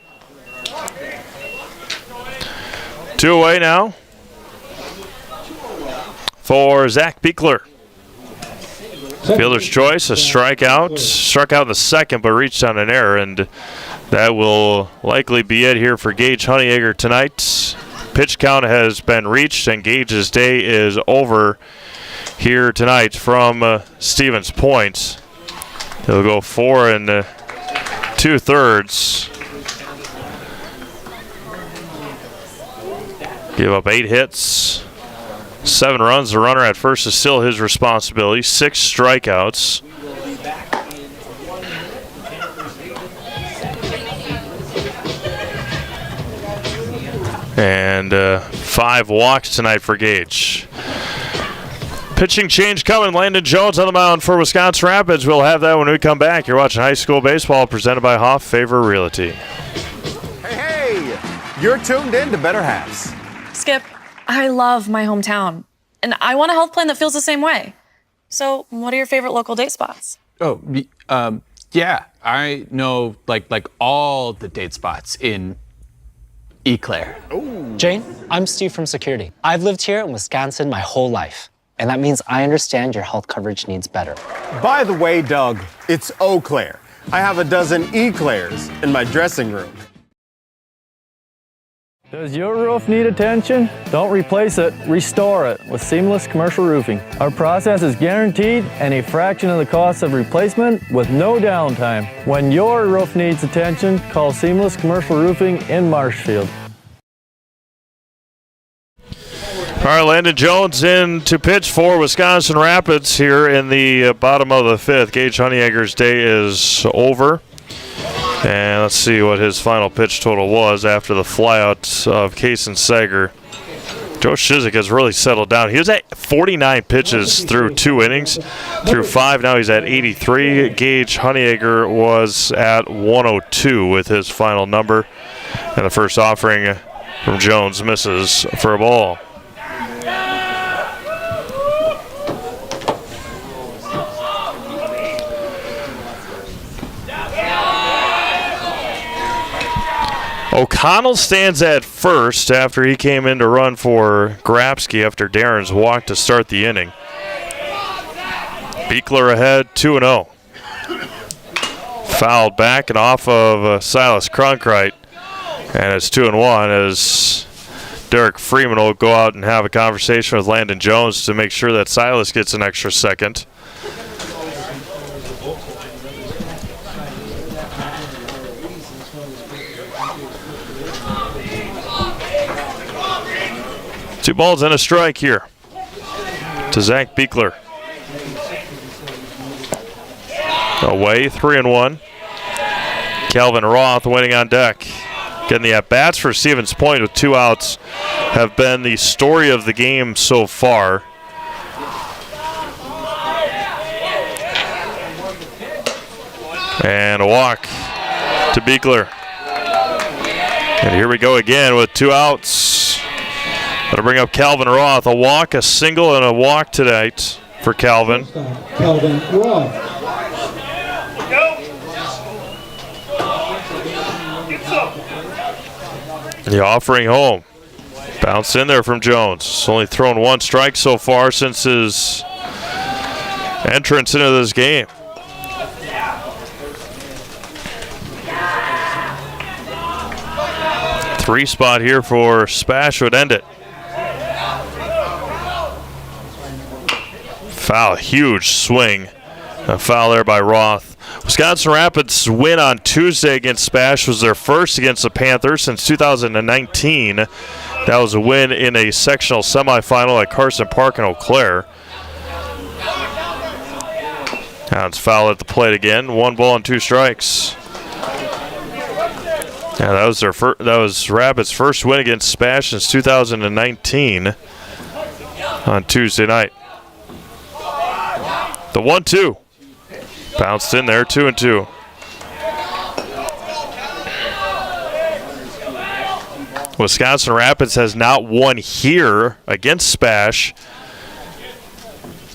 2 away now for Zach Beekler. Fielder's choice, a strikeout. Struck out in the 2nd, but reached on an error, and that will likely be it here for Gage Honeyacre tonight. Pitch count has been reached, and Gage's day is over here tonight from Stevens Point. He'll go 4 2/3. Give up 8 hits, 7 runs. The runner at first is still his responsibility. 6 strikeouts. And 5 walks tonight for Gage. Pitching change coming. Landon Jones on the mound for Wisconsin Rapids. We'll have that when we come back. You're watching high school baseball presented by Hoff Favor Realty. Hey, you're tuned in to Better Halves. Skip, I love my hometown, and I want a health plan that feels the same way. So, what are your favorite local date spots? Oh, yeah, I know like all the date spots in Eau Claire. Jane, I'm Steve from Security. I've lived here in Wisconsin my whole life, and that means I understand your health coverage needs better. By the way, Doug, it's Eau Claire. I have a dozen Eclairs in my dressing room. Does your roof need attention? Don't replace it, restore it with Seamless Commercial Roofing. Our process is guaranteed and a fraction of the cost of replacement with no downtime. When your roof needs attention, call Seamless Commercial Roofing in Marshfield. All right, Landon Jones in to pitch for Wisconsin Rapids here in the bottom of the fifth. Gage Honeyegger's day is over. And let's see what his final pitch total was after the flyout of Kaysen Sager. Joe Shizik has really settled down. He was at 49 pitches through 2 innings. Through 5, now he's at 83. Gage Honeyegger was at 102 with his final number. And the first offering from Jones misses for a ball. O'Connell stands at first after he came in to run for Grabsky after Darren's walk to start the inning. Beekler ahead, 2-0. Fouled back and off of Silas Cronkrite. And it's 2-1 as Derek Freeman will go out and have a conversation with Landon Jones to make sure that Silas gets an extra second. Two balls and a strike here to Zach Beekler. Away, 3-1. Calvin Roth waiting on deck. Getting the at-bats for Stevens Point with 2 outs have been the story of the game so far. And a walk to Beekler. And here we go again with 2 outs. That'll bring up Calvin Roth. A walk, a single, and a walk tonight for Calvin. Calvin Roth. The offering home. Bounced in there from Jones. Only thrown 1 strike so far since his entrance into this game. Three spot here for Spash would end it. Foul, huge swing. A foul there by Roth. Wisconsin Rapids' win on Tuesday against Spash was their first against the Panthers since 2019. That was a win in a sectional semifinal at Carson Park in Eau Claire. Now it's foul at the plate again. 1 ball and 2 strikes. Yeah, that was Rapids' first win against Spash since 2019 on Tuesday night. The 1-2. Bounced in there, 2-2. Wisconsin Rapids has not won here against Spash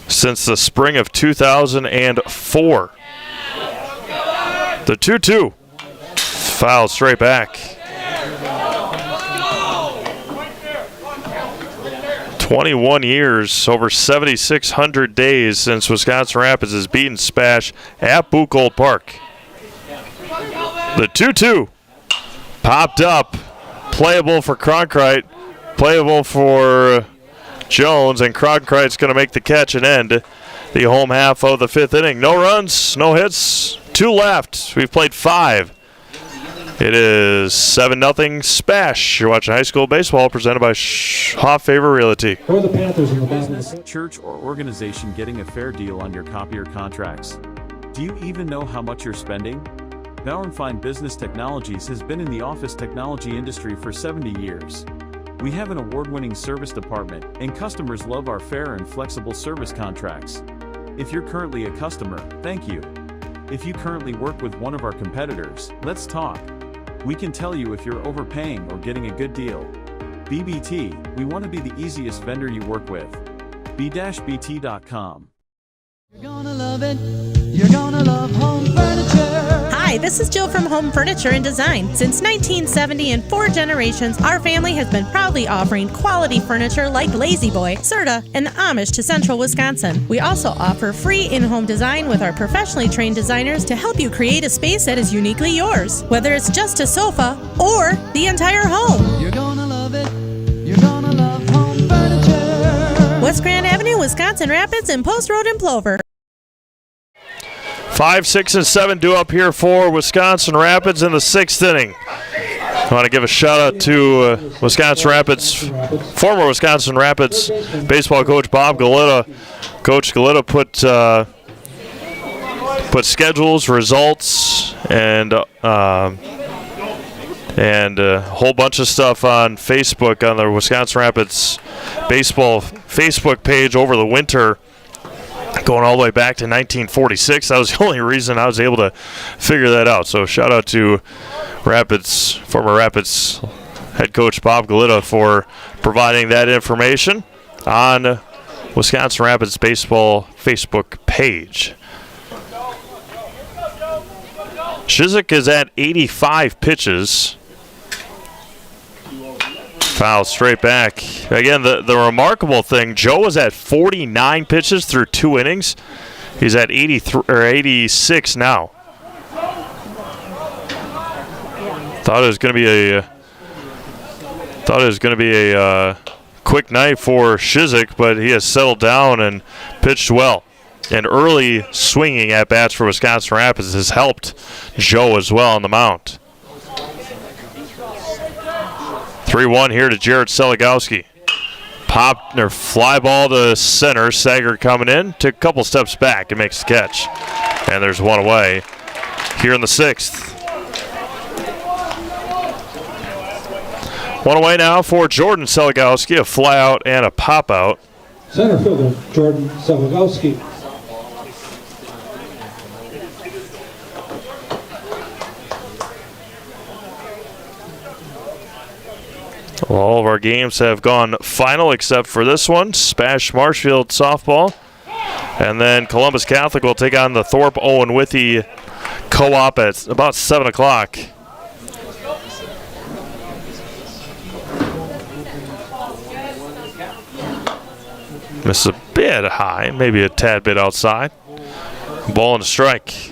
since the spring of 2004. The 2-2. Foul straight back. 21 years, over 7,600 days since Wisconsin Rapids has beaten Spash at Buchholz Park. The 2-2 popped up, playable for Cronkrite, playable for Jones, and Cronkrite's going to make the catch and end the home half of the 5th inning. No runs, no hits, 2 left. We've played 5. It is 7-0 Spash. You're watching high school baseball presented by Hoff Favor Realty. For the Panthers in the bottom of the fifth. Church or organization getting a fair deal on your copier contracts. Do you even know how much you're spending? Bauer & Fine Business Technologies has been in the office technology industry for 70 years. We have an award-winning service department, and customers love our fair and flexible service contracts. If you're currently a customer, thank you. If you currently work with one of our competitors, let's talk. We can tell you if you're overpaying or getting a good deal. BBT, we want to be the easiest vendor you work with. b-bt.com. You're gonna love it. You're gonna love home furniture. Hi, this is Jill from Home Furniture and Design. Since 1970 and 4 generations, our family has been proudly offering quality furniture like Lazy Boy, Serta, and Amish to Central Wisconsin. We also offer free in-home design with our professionally trained designers to help you create a space that is uniquely yours, whether it's just a sofa or the entire home. You're gonna love it. You're gonna love home furniture. West Grand Avenue, Wisconsin Rapids, and Post Road in Plover. 5, 6, and 7 due up here for Wisconsin Rapids in the 6th inning. I want to give a shout out to Wisconsin Rapids, former Wisconsin Rapids baseball coach Bob Galita. Coach Galita put schedules, results, and a whole bunch of stuff on Facebook on the Wisconsin Rapids baseball Facebook page over the winter, going all the way back to 1946. That was the only reason I was able to figure that out. So shout out to Rapids, former Rapids head coach Bob Galita for providing that information on Wisconsin Rapids baseball Facebook page. Shizik is at 85 pitches. Foul straight back. Again, the remarkable thing, Joe was at 49 pitches through 2 innings. He's at 83 or 86 now. Thought it was going to be a quick night for Shizik, but he has settled down and pitched well. And early swinging at bats for Wisconsin Rapids has helped Joe as well on the mound. 3-1 here to Jared Seligowski. Pop or fly ball to center. Sager coming in. Took a couple steps back and makes the catch. And there's one away here in the 6th. One away now for Jordan Seligowski. A fly out and a pop out. Center fielder Jordan Seligowski. All of our games have gone final except for this one, SPASH Marshfield softball. And then Columbus Catholic will take on the Thorpe Owen Withy co-op at about 7 o'clock. Misses a bit high, maybe a tad bit outside. Ball and a strike.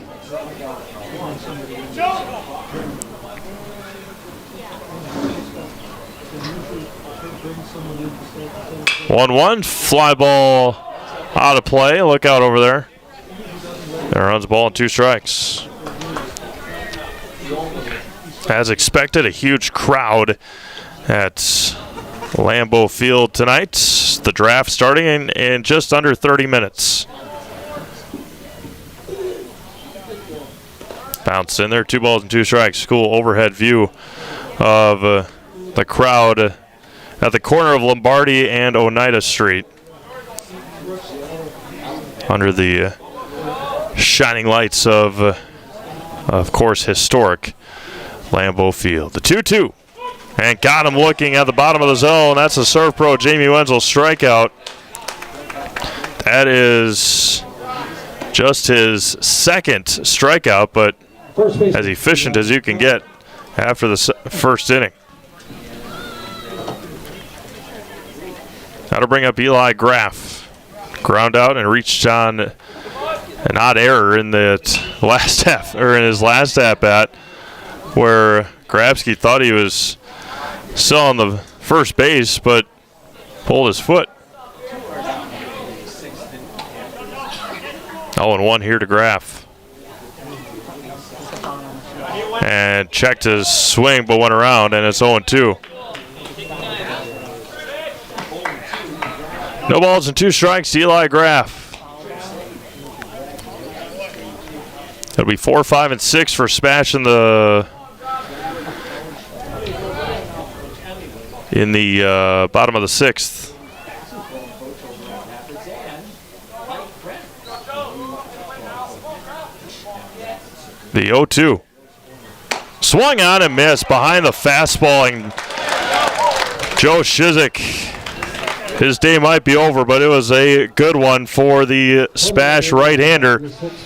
1-1, fly ball out of play. Look out over there. There runs the ball and 2 strikes. As expected, a huge crowd at Lambeau Field tonight. The draft starting in just under 30 minutes. Bounce in there, 2 balls and 2 strikes. Cool overhead view of the crowd at the corner of Lombardi and Oneida Street, under the shining lights of course, historic Lambeau Field. The 2-2, and got him looking at the bottom of the zone. That's a Serve Pro Jamie Wenzel strikeout. That is just his 2nd strikeout, but as efficient as you can get after the first inning. That'll bring up Eli Graff. Ground out and reached on an odd error in the last half, or in his last at bat, where Grabsky thought he was still on the first base, but pulled his foot. 0-1 here to Graff. And checked his swing, but went around, and it's 0-2. No balls and 2 strikes to Eli Graff. It'll be 4, 5, and 6 for SPASH in the in the bottom of the 6th. The 0-2. Swung on and missed behind the fastball, and Joe Shizik, his day might be over, but it was a good one for the SPASH right-hander.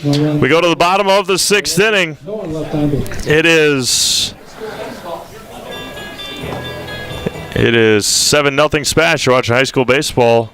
We go to the bottom of the 6th inning. It is 7-0 SPASH. You're watching high school baseball,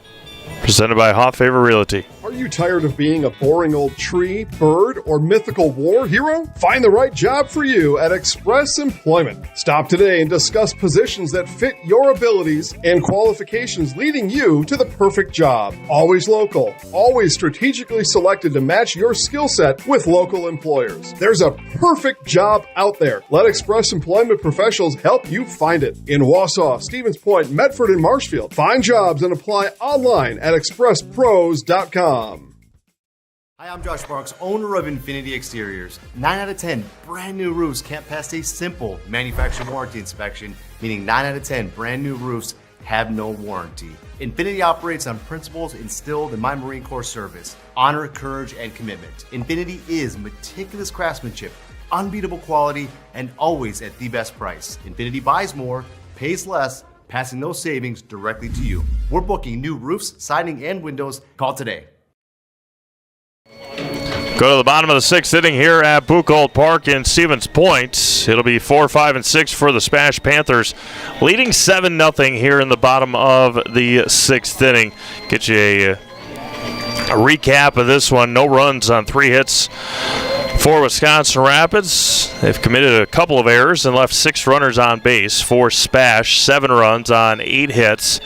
presented by Hoff Favor Realty. Are you tired of being a boring old tree, bird, or mythical war hero? Find the right job for you at Express Employment. Stop today and discuss positions that fit your abilities and qualifications, leading you to the perfect job. Always local, always strategically selected to match your skill set with local employers. There's a perfect job out there. Let Express Employment professionals help you find it. In Wausau, Stevens Point, Medford, and Marshfield. Find jobs and apply online at expresspros.com. Hi, I'm Josh Barks, owner of Infinity Exteriors. 9 out of 10 brand new roofs can't pass a simple manufacturer warranty inspection, meaning 9 out of 10 brand new roofs have no warranty. Infinity operates on principles instilled in my Marine Corps service: honor, courage, and commitment. Infinity is meticulous craftsmanship, unbeatable quality, and always at the best price. Infinity buys more, pays less, passing those savings directly to you. We're booking new roofs, siding, and windows. Call today. Go to the bottom of the 6th inning here at Buchholz Park in Stevens Point. It'll be 4, 5, and 6 for the SPASH Panthers, leading 7-0 here in the bottom of the 6th inning. Get you a recap of this one. No runs on 3 hits for Wisconsin Rapids. They've committed a couple of errors and left 6 runners on base. For SPASH, 7 runs on 8 hits.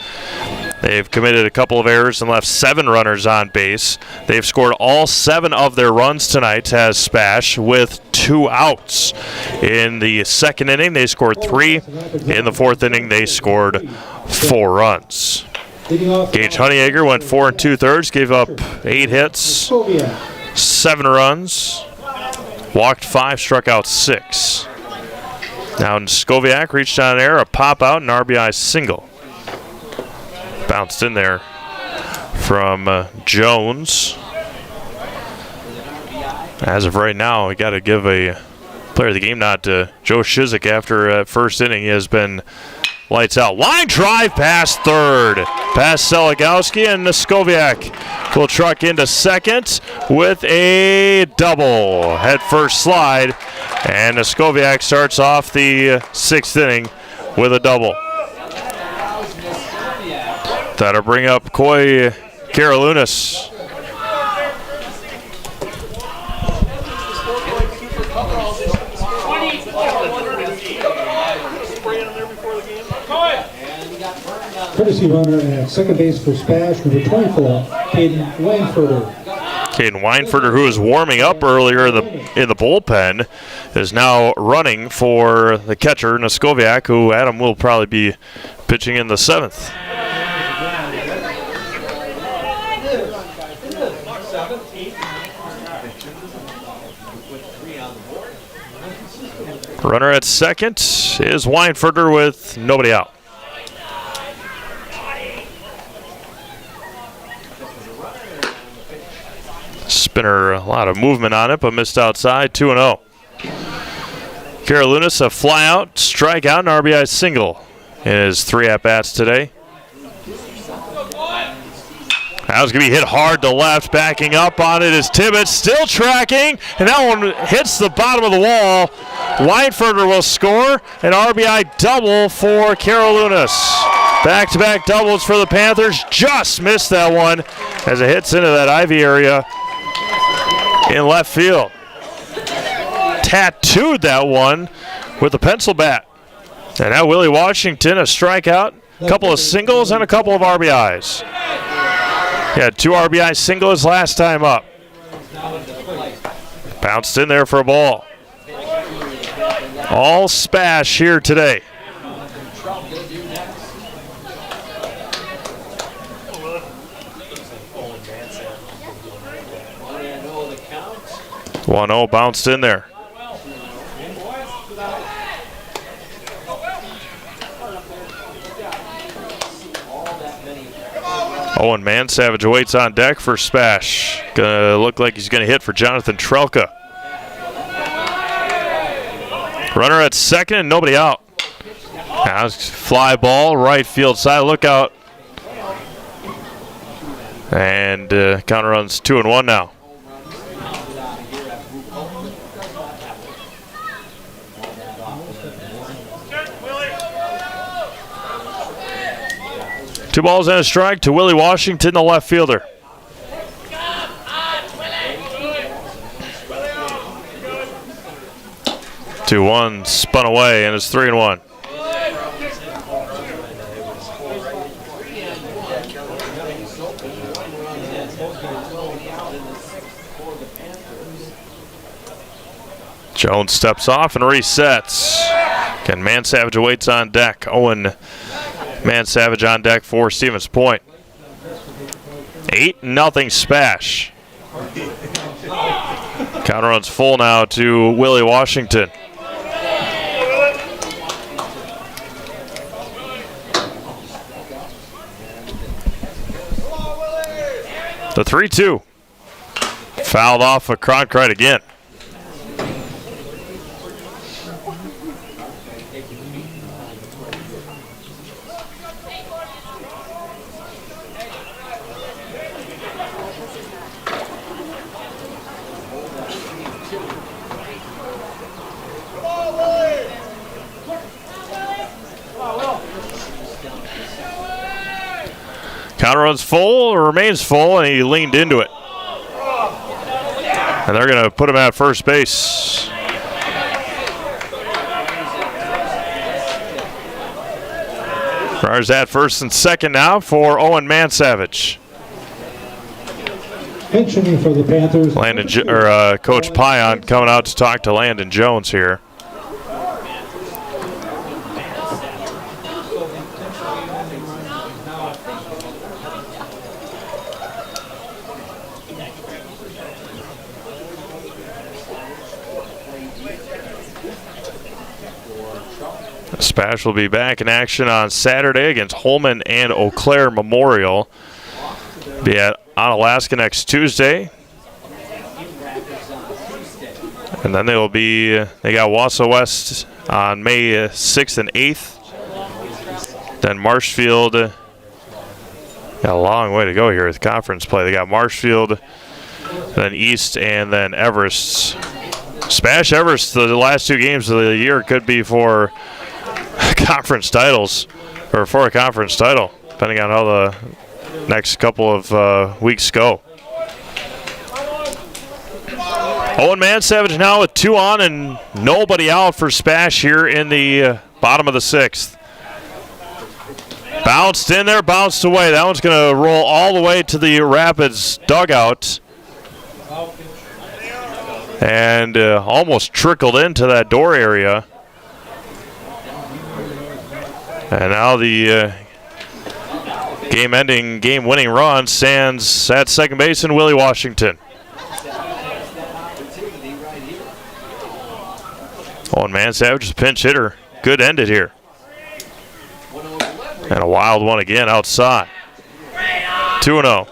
They've committed a couple of errors and left 7 runners on base. They've scored all 7 of their runs tonight as SPASH with 2 outs. In the 2nd inning, they scored 3. In the 4th inning, they scored 4 runs. Gage Honeyegger went 4 2/3, gave up 8 hits, 7 runs, walked 5, struck out 6. Now Skoviak reached on air, a pop out, and RBI single. Bounced in there from Jones. As of right now, we got to give a player of the game nod to Joe Shizik after first inning. He has been lights out. Line drive past third. Past Seligowski, and Skoviak will truck into second with a double. Head first slide, and Skoviak starts off the 6th inning with a double. That'll bring up Coy Karolounis. Courtesy runner at second base for SPASH, number 24, Caden Weinfurter. Caden Weinfurter, who was warming up earlier in the bullpen, is now running for the catcher, Skoviak, who Adam will probably be pitching in the 7th. Runner at second is Weinfurter with nobody out. Spinner, a lot of movement on it, but missed outside, 2-0. Karolounis, a flyout, strikeout, and RBI single in his 3 at-bats today. That was going to be hit hard to left. Backing up on it is Tibbetts, still tracking, and that one hits the bottom of the wall. Weinfurter will score, an RBI double for Karolounis. Back-to-back doubles for the Panthers. Just missed that one as it hits into that ivy area in left field. Tattooed that one with a pencil bat. And now Willie Washington, a strikeout, a couple of singles, and a couple of RBIs. He had 2 RBI singles last time up. Bounced in there for a ball. All SPASH here today. One 1-0 bounced in there. Owen Mansavage awaits on deck for SPASH. Gonna look like he's gonna hit for Jonathan Trelka. Runner at second and nobody out. Now fly ball, right field side, look out. And counter runs 2-1 now. Two balls and a strike to Willie Washington, the left fielder. Two one spun away and it's 3-1. Jones steps off and resets. Again, Mansavage awaits on deck. Owen Mansavage on deck for Stevens Point. 8-0 SPASH. Counter runs full now to Willie Washington. The 3-2. Fouled off of Cronkite again. Counter runs full, remains full, and he leaned into it. And they're going to put him at first base. Runners at first and second now for Owen Mansavage. Pitching for the Panthers. Coach Pion coming out to talk to Landon Jones here. SPASH will be back in action on Saturday against Holman and Eau Claire Memorial. Be at Onalaska next Tuesday. And then they got Wausau West on May 6th and 8th. Then Marshfield, got a long way to go here with conference play. They got Marshfield, then East, and then Everest. SPASH Everest, the last two games of the year could be for conference titles, or for a conference title, depending on how the next couple of weeks go. Owen Mansavage now with 2 on and nobody out for SPASH here in the bottom of the 6th. Bounced in there, bounced away. That one's going to roll all the way to the Rapids dugout. And almost trickled into that door area. And now the game-ending, game-winning run stands at second base in Willie Washington. Owen Mansavage is a pinch hitter. Good ended here. And a wild one again outside. 2-0.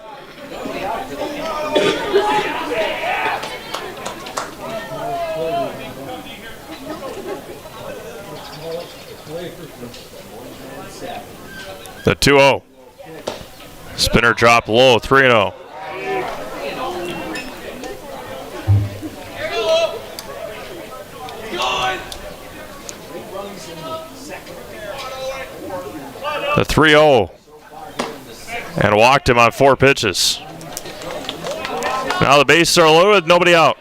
The 2-0. Spinner dropped low, 3-0. The 3-0. And walked him on 4 pitches. Now the bases are loaded, nobody out.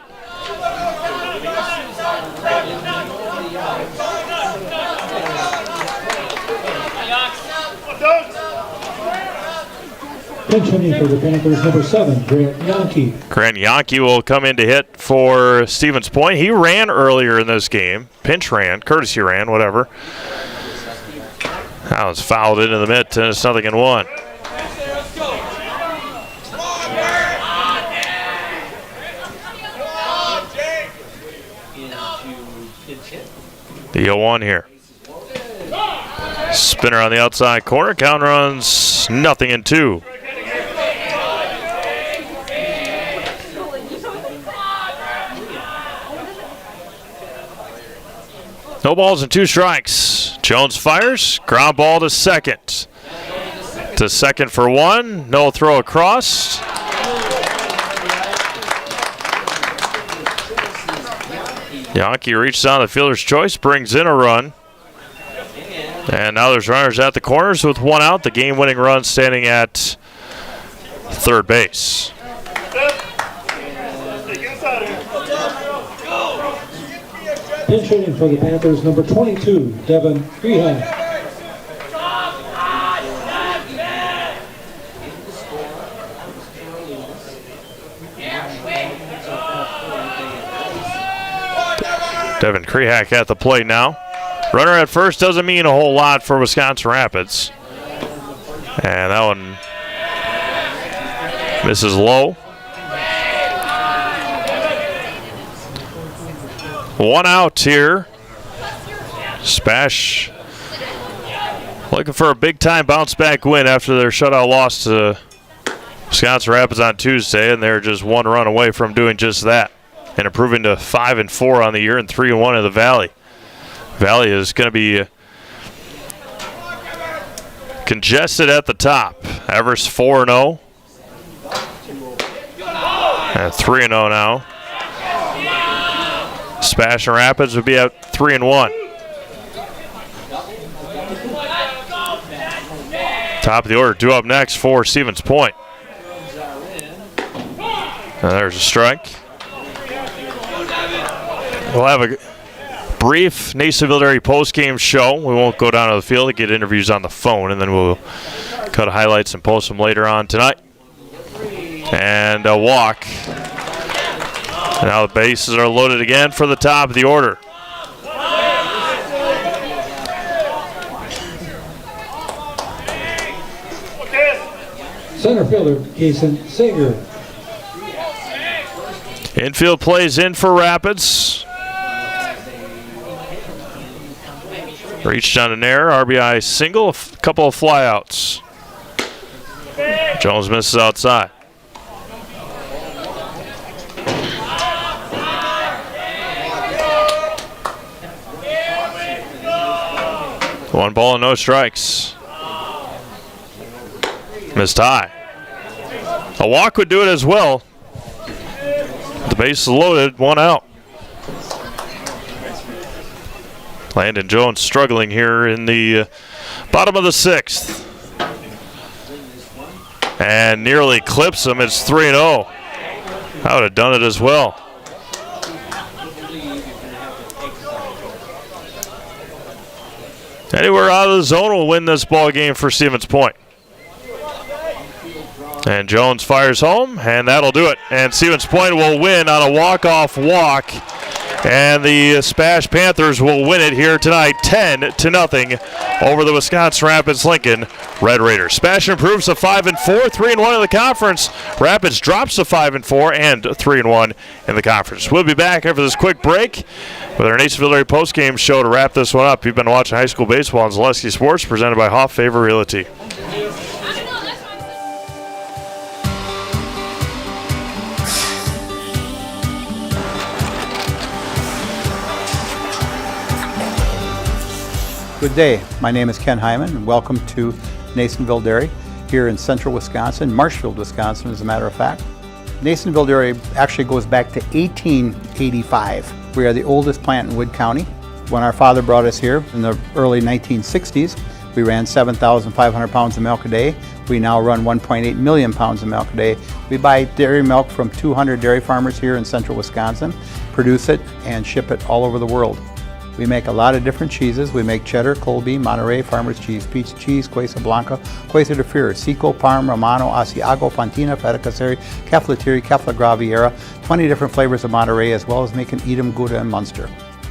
Pinch hitting for the Panthers, number 7, Grant Yonke. Grant Yonke will come in to hit for Stevens Point. He ran earlier in this game. Pinch ran, courtesy ran, whatever. That was fouled into the mitt, and it's 0-1. The 0-1 here. Spinner on the outside corner. Count runs 0-2. No balls and 2 strikes. Jones fires. Ground ball to second. To second for 1. No throw across. Yankee reaches on the fielder's choice, brings in a run. And now there's runners at the corners with 1 out. The game-winning run standing at third base. Pinch hitting for the Panthers, number 22, Devin Crehan. Devin Krehak at the plate now. Runner at first doesn't mean a whole lot for Wisconsin Rapids. And that one misses low. 1 out here. SPASH looking for a big-time bounce-back win after their shutout loss to Wisconsin Rapids on Tuesday, and they're just 1 run away from doing just that and improving to 5-4 on the year and 3-1 in the Valley. Valley is going to be congested at the top. Everest 4-0 and 3-0 now. SPASH and Rapids would be at 3-1. Top of the order, due up next for Stevens Point. And there's a strike. We'll have a brief Nasonville Dairy post-game show. We won't go down to the field to get interviews on the phone, and then we'll cut highlights and post them later on tonight. And a walk. And now the bases are loaded again for the top of the order. Center fielder, Kason Sager. Infield plays in for Rapids. Reached on an error, RBI single, a couple of flyouts. Jones misses outside. One ball and no strikes. Missed high. A walk would do it as well. The base is loaded, 1 out. Landon Jones struggling here in the bottom of the 6th. And nearly clips him. It's 3-0. I would have done it as well. Anywhere out of the zone will win this ball game for Stevens Point. And Jones fires home, and that'll do it. And Stevens Point will win on a walk-off walk. And the SPASH Panthers will win it here tonight, 10-0 over the Wisconsin Rapids Lincoln Red Raiders. SPASH improves to 5-4, 3-1 in the conference. Rapids drops to 5-4 and 3-1 in the conference. We'll be back after this quick break with our Nasonville Dairy postgame show to wrap this one up. You've been watching high school baseball on Zaleski Sports, presented by Hoff Favor Realty. Good day. My name is Ken Hyman, and welcome to Nasonville Dairy here in central Wisconsin, Marshfield, Wisconsin, as a matter of fact. Nasonville Dairy actually goes back to 1885. We are the oldest plant in Wood County. When our father brought us here in the early 1960s, we ran 7,500 pounds of milk a day. We now run 1.8 million pounds of milk a day. We buy dairy milk from 200 dairy farmers here in central Wisconsin, produce it, and ship it all over the world. We make a lot of different cheeses. We make cheddar, Colby, Monterey, Farmer's Cheese, Peach Cheese, Quesa Blanca, Quesa de Freer, Seco, Parm, Romano, Asiago, Fontina, Feta Caseri, Caflatiri, Cafla Graviera, 20 different flavors of Monterey, as well as making Edam, Gouda, and Munster.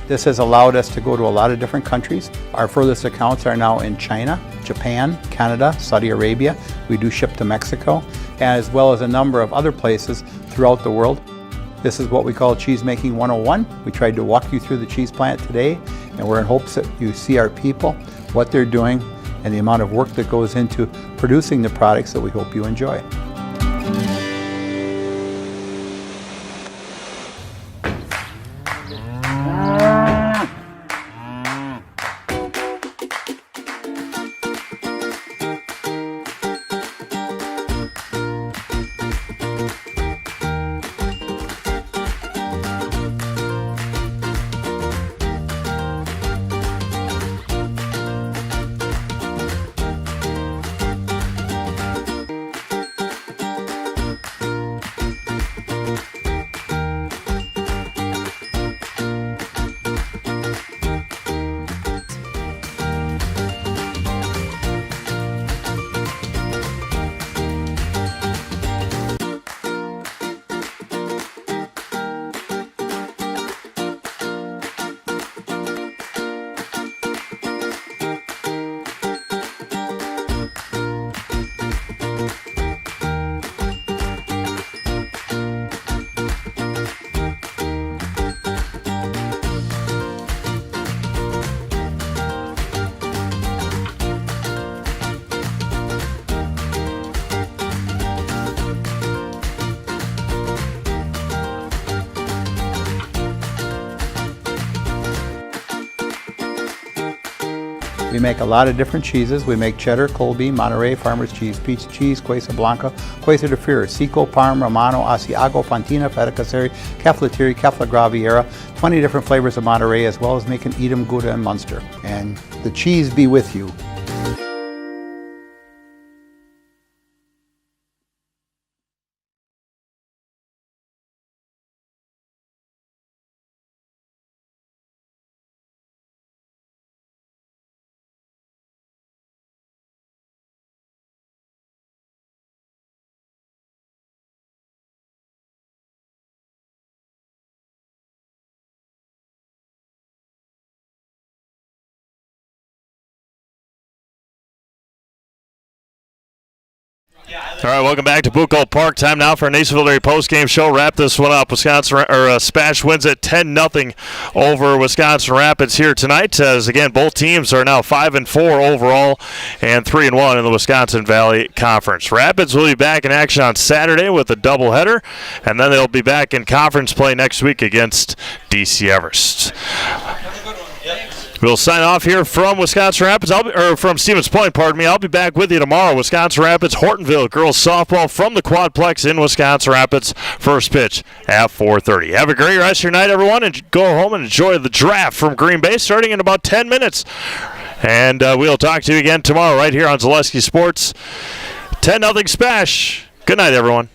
This has allowed us to go to a lot of different countries. Our furthest accounts are now in China, Japan, Canada, Saudi Arabia. We do ship to Mexico, as well as a number of other places throughout the world. This is what we call Cheese Making 101. We tried to walk you through the cheese plant today, and we're in hopes that you see our people, what they're doing, and the amount of work that goes into producing the products that we hope you enjoy. We make a lot of different cheeses. We make cheddar, Colby, Monterey, Farmer's Cheese, Pizza Cheese, Quesa Blanca, Quesa de Fir, Seco, Parm, Romano, Asiago, Fontina, Feta Caseri, Cafetieri, Cafla Graviera, 20 different flavors of Monterey, as well as making Edam, Gouda, and Munster. And the cheese be with you. All right, welcome back to Bucco Park. Time now for a Nasonville Dairy post-game show. Wrap this one up. SPASH wins it 10-0 over Wisconsin Rapids here tonight. As again, both teams are now 5-4 overall and 3-1 in the Wisconsin Valley Conference. Rapids will be back in action on Saturday with a doubleheader, and then they'll be back in conference play next week against DC Everest. We'll sign off here from Wisconsin Rapids, from Stevens Point, pardon me. I'll be back with you tomorrow. Wisconsin Rapids, Hortonville girls softball from the Quadplex in Wisconsin Rapids. First pitch at 4:30. Have a great rest of your night, everyone, and go home and enjoy the draft from Green Bay starting in about 10 minutes. And we'll talk to you again tomorrow right here on Zaleski Sports. 10-0 SPASH. Good night, everyone.